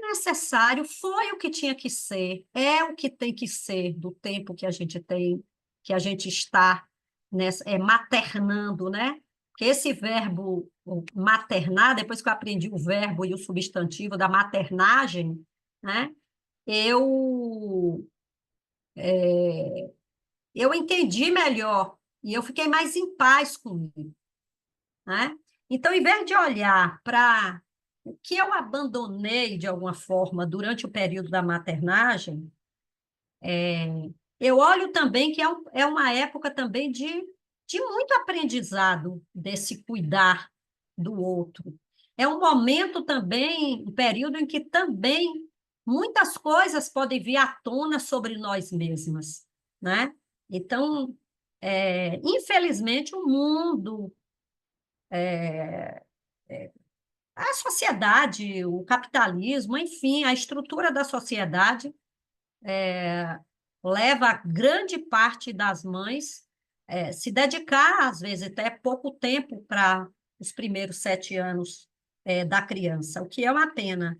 Speaker 1: necessário, foi o que tinha que ser, é o que tem que ser do tempo que a gente tem, que a gente está maternando, né? Que esse verbo o maternar, depois que eu aprendi o verbo e o substantivo da maternagem, né? Eu, eu entendi melhor e eu fiquei mais em paz comigo, né? Então, em vez de olhar para o que eu abandonei, de alguma forma, durante o período da maternagem, eu olho também que é uma época também de muito aprendizado desse cuidar do outro. É um momento também, um período em que também muitas coisas podem vir à tona sobre nós mesmas, né? Então, infelizmente, o mundo, a sociedade, o capitalismo, enfim, a estrutura da sociedade leva a grande parte das mães se dedicar, às vezes, até pouco tempo para os primeiros 7 anos da criança, o que é uma pena.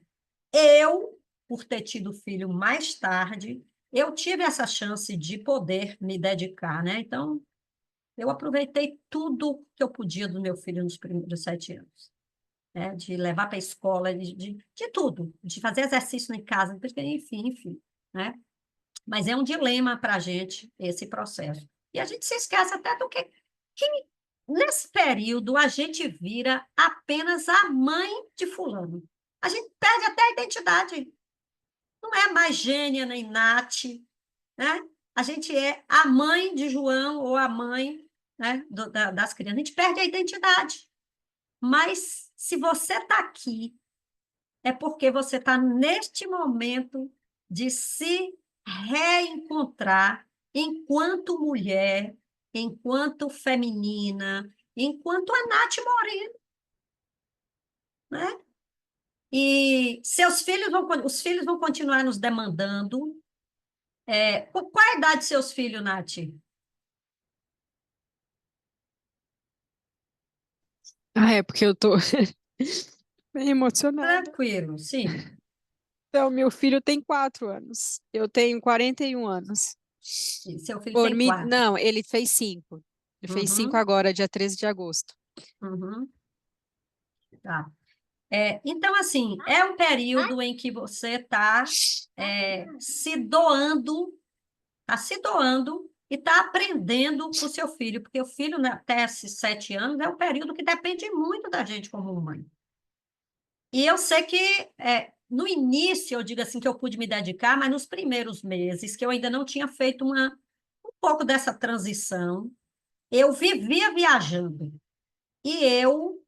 Speaker 1: Eu, por ter tido filho mais tarde, eu tive essa chance de poder me dedicar, né? Então, eu aproveitei tudo que eu podia do meu filho nos primeiros 7 anos, né? De levar para a escola, de tudo, de fazer exercício em casa, enfim, né? Mas é um dilema para a gente esse processo. E a gente se esquece até do que nesse período a gente vira apenas a mãe de fulano. A gente perde até a identidade. Não é mais Gênia nem Nath, né? A gente é a mãe de João ou a mãe, né, das crianças. A gente perde a identidade. Mas se você está aqui, é porque você está neste momento de se reencontrar enquanto mulher, enquanto feminina, enquanto a Nath Moreno, né? E os filhos vão continuar nos demandando. Qual a idade de seus filhos, Nath?
Speaker 10: É porque eu tô bem emocionada.
Speaker 1: Tranquilo, sim.
Speaker 10: Então, meu filho tem 4 anos. Eu tenho 41 anos.
Speaker 1: E seu filho
Speaker 10: Por
Speaker 1: tem
Speaker 10: mim,
Speaker 1: 4.
Speaker 10: não, ele fez 5. Ele fez 5
Speaker 1: Uhum,
Speaker 10: agora, dia 13 de agosto.
Speaker 1: uhum, tá. Então, assim, é um período em que você está se doando e está aprendendo com o seu filho, porque o filho, né, até esses 7 anos, é um período que depende muito da gente como mãe. E eu sei que no início, eu digo assim, que eu pude me dedicar, mas nos primeiros meses, que eu ainda não tinha feito um pouco dessa transição, eu vivia viajando. E o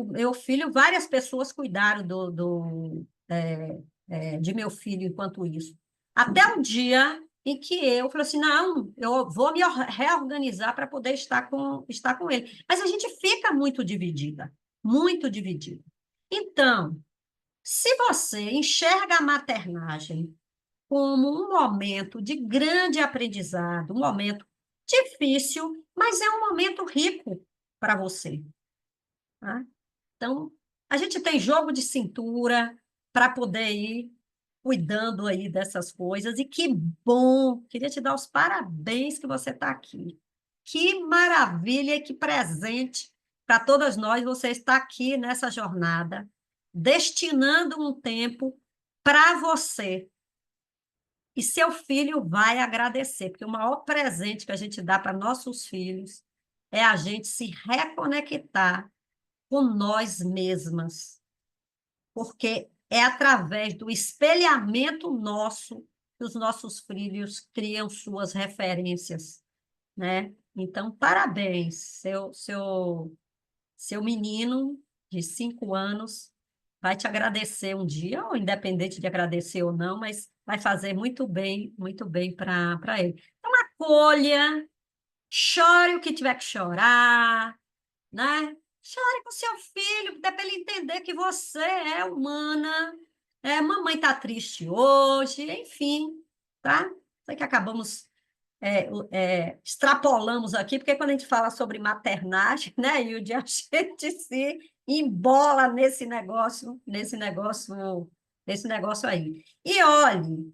Speaker 1: meu filho, várias pessoas cuidaram de meu filho enquanto isso. Até um dia em que eu falei assim, não, eu vou me reorganizar para poder estar com ele. Mas a gente fica muito dividida, muito dividida. Então, se você enxerga a maternagem como um momento de grande aprendizado, um momento difícil, mas é um momento rico para você, tá? Então, a gente tem jogo de cintura para poder ir cuidando aí dessas coisas. E que bom! Queria te dar os parabéns que você está aqui. Que maravilha e que presente para todas nós você está aqui nessa jornada, destinando um tempo para você. E seu filho vai agradecer, porque o maior presente que a gente dá para nossos filhos é a gente se reconectar com nós mesmas, porque é através do espelhamento nosso que os nossos filhos criam suas referências, né? Então, parabéns, seu menino de 5 anos vai te agradecer um dia, ou independente de agradecer ou não, mas vai fazer muito bem para ele. Então, acolha, chore o que tiver que chorar, né? Chore com seu filho, dá para ele entender que você é humana. Mamãe está triste hoje, enfim, tá? Sei que acabamos extrapolamos aqui, porque quando a gente fala sobre maternagem, né, Yudi, a gente se embola nesse negócio aí. E olhe,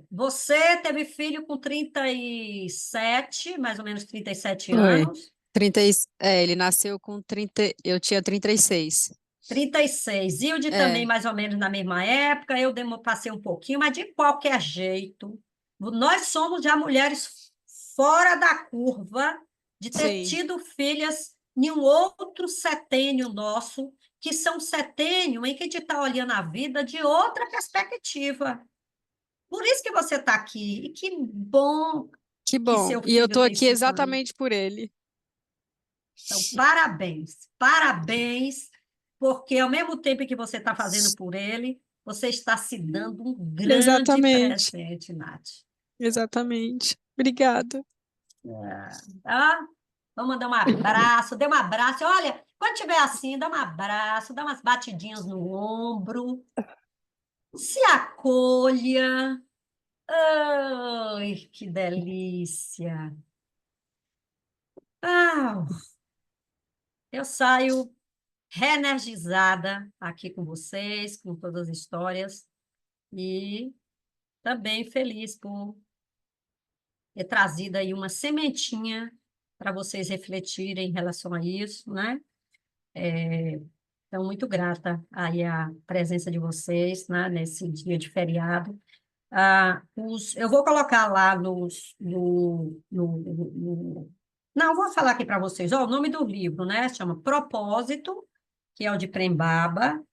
Speaker 1: você teve filho com 37, mais ou menos 37
Speaker 10: Foi.
Speaker 1: anos.
Speaker 10: Ele nasceu com 30, eu tinha 36.
Speaker 1: 36. Hilde também,
Speaker 10: É,
Speaker 1: mais ou menos na mesma época, eu passei um pouquinho, mas de qualquer jeito, nós somos já mulheres fora da curva de ter
Speaker 10: sim.
Speaker 1: tido filhas em um outro setênio nosso, que são setênio em que a gente está olhando a vida de outra perspectiva. Por isso que você está aqui. E que bom
Speaker 10: Que
Speaker 1: que
Speaker 10: bom.
Speaker 1: seu
Speaker 10: E eu
Speaker 1: filho
Speaker 10: estou
Speaker 1: tem
Speaker 10: aqui
Speaker 1: 5 anos.
Speaker 10: exatamente por ele.
Speaker 1: Então, parabéns, parabéns, porque ao mesmo tempo que você está fazendo por ele, você está se dando um grande
Speaker 10: Exatamente,
Speaker 1: presente, Nath.
Speaker 10: exatamente. Obrigada.
Speaker 1: Tá? Vamos dar um abraço, dê um abraço. Olha, quando estiver assim, dá um abraço, dá umas batidinhas no ombro, se acolha. Ai, que delícia. Ah, eu saio reenergizada aqui com vocês, com todas as histórias, e também feliz por ter trazido aí uma sementinha para vocês refletirem em relação a isso, né? Então, muito grata aí a presença de vocês, né, nesse dia de feriado. Eu vou colocar lá Não, vou falar aqui para vocês. Ó, o nome do livro, né? Chama Propósito, que é o de Prembaba,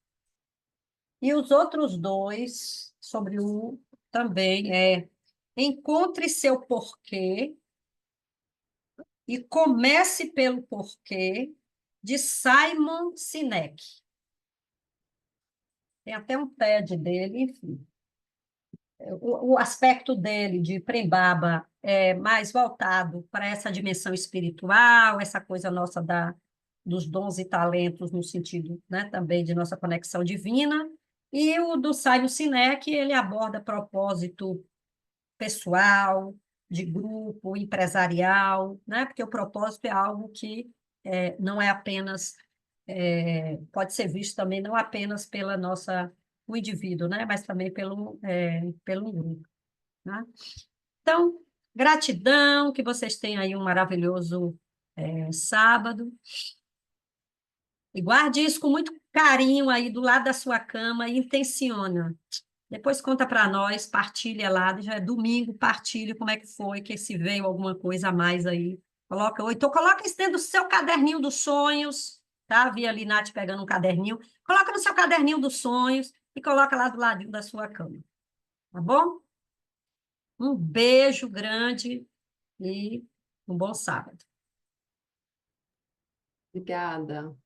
Speaker 1: e os outros dois, sobre o também, Encontre Seu Porquê e Comece pelo Porquê, de Simon Sinek. Tem até um TED dele, enfim. O aspecto dele de Prembaba é mais voltado para essa dimensão espiritual, essa coisa nossa dos dons e talentos no sentido, né, também de nossa conexão divina, e o do Simon Sinek, ele aborda propósito pessoal, de grupo, empresarial, né, porque o propósito é algo que não é apenas, pode ser visto também não apenas pela nossa o indivíduo, né, mas também pelo grupo. Né? Então, gratidão, que vocês tenham aí um maravilhoso sábado. E guarde isso com muito carinho aí do lado da sua cama e intenciona. Depois conta para nós, partilha lá, já é domingo, partilha como é que foi, que se veio alguma coisa a mais aí. Ou então coloca isso dentro do seu caderninho dos sonhos, tá? Vi ali Nath pegando um caderninho. Coloca no seu caderninho dos sonhos e coloca lá do ladinho da sua cama. Tá bom? Um beijo grande e um bom sábado.
Speaker 3: Obrigada.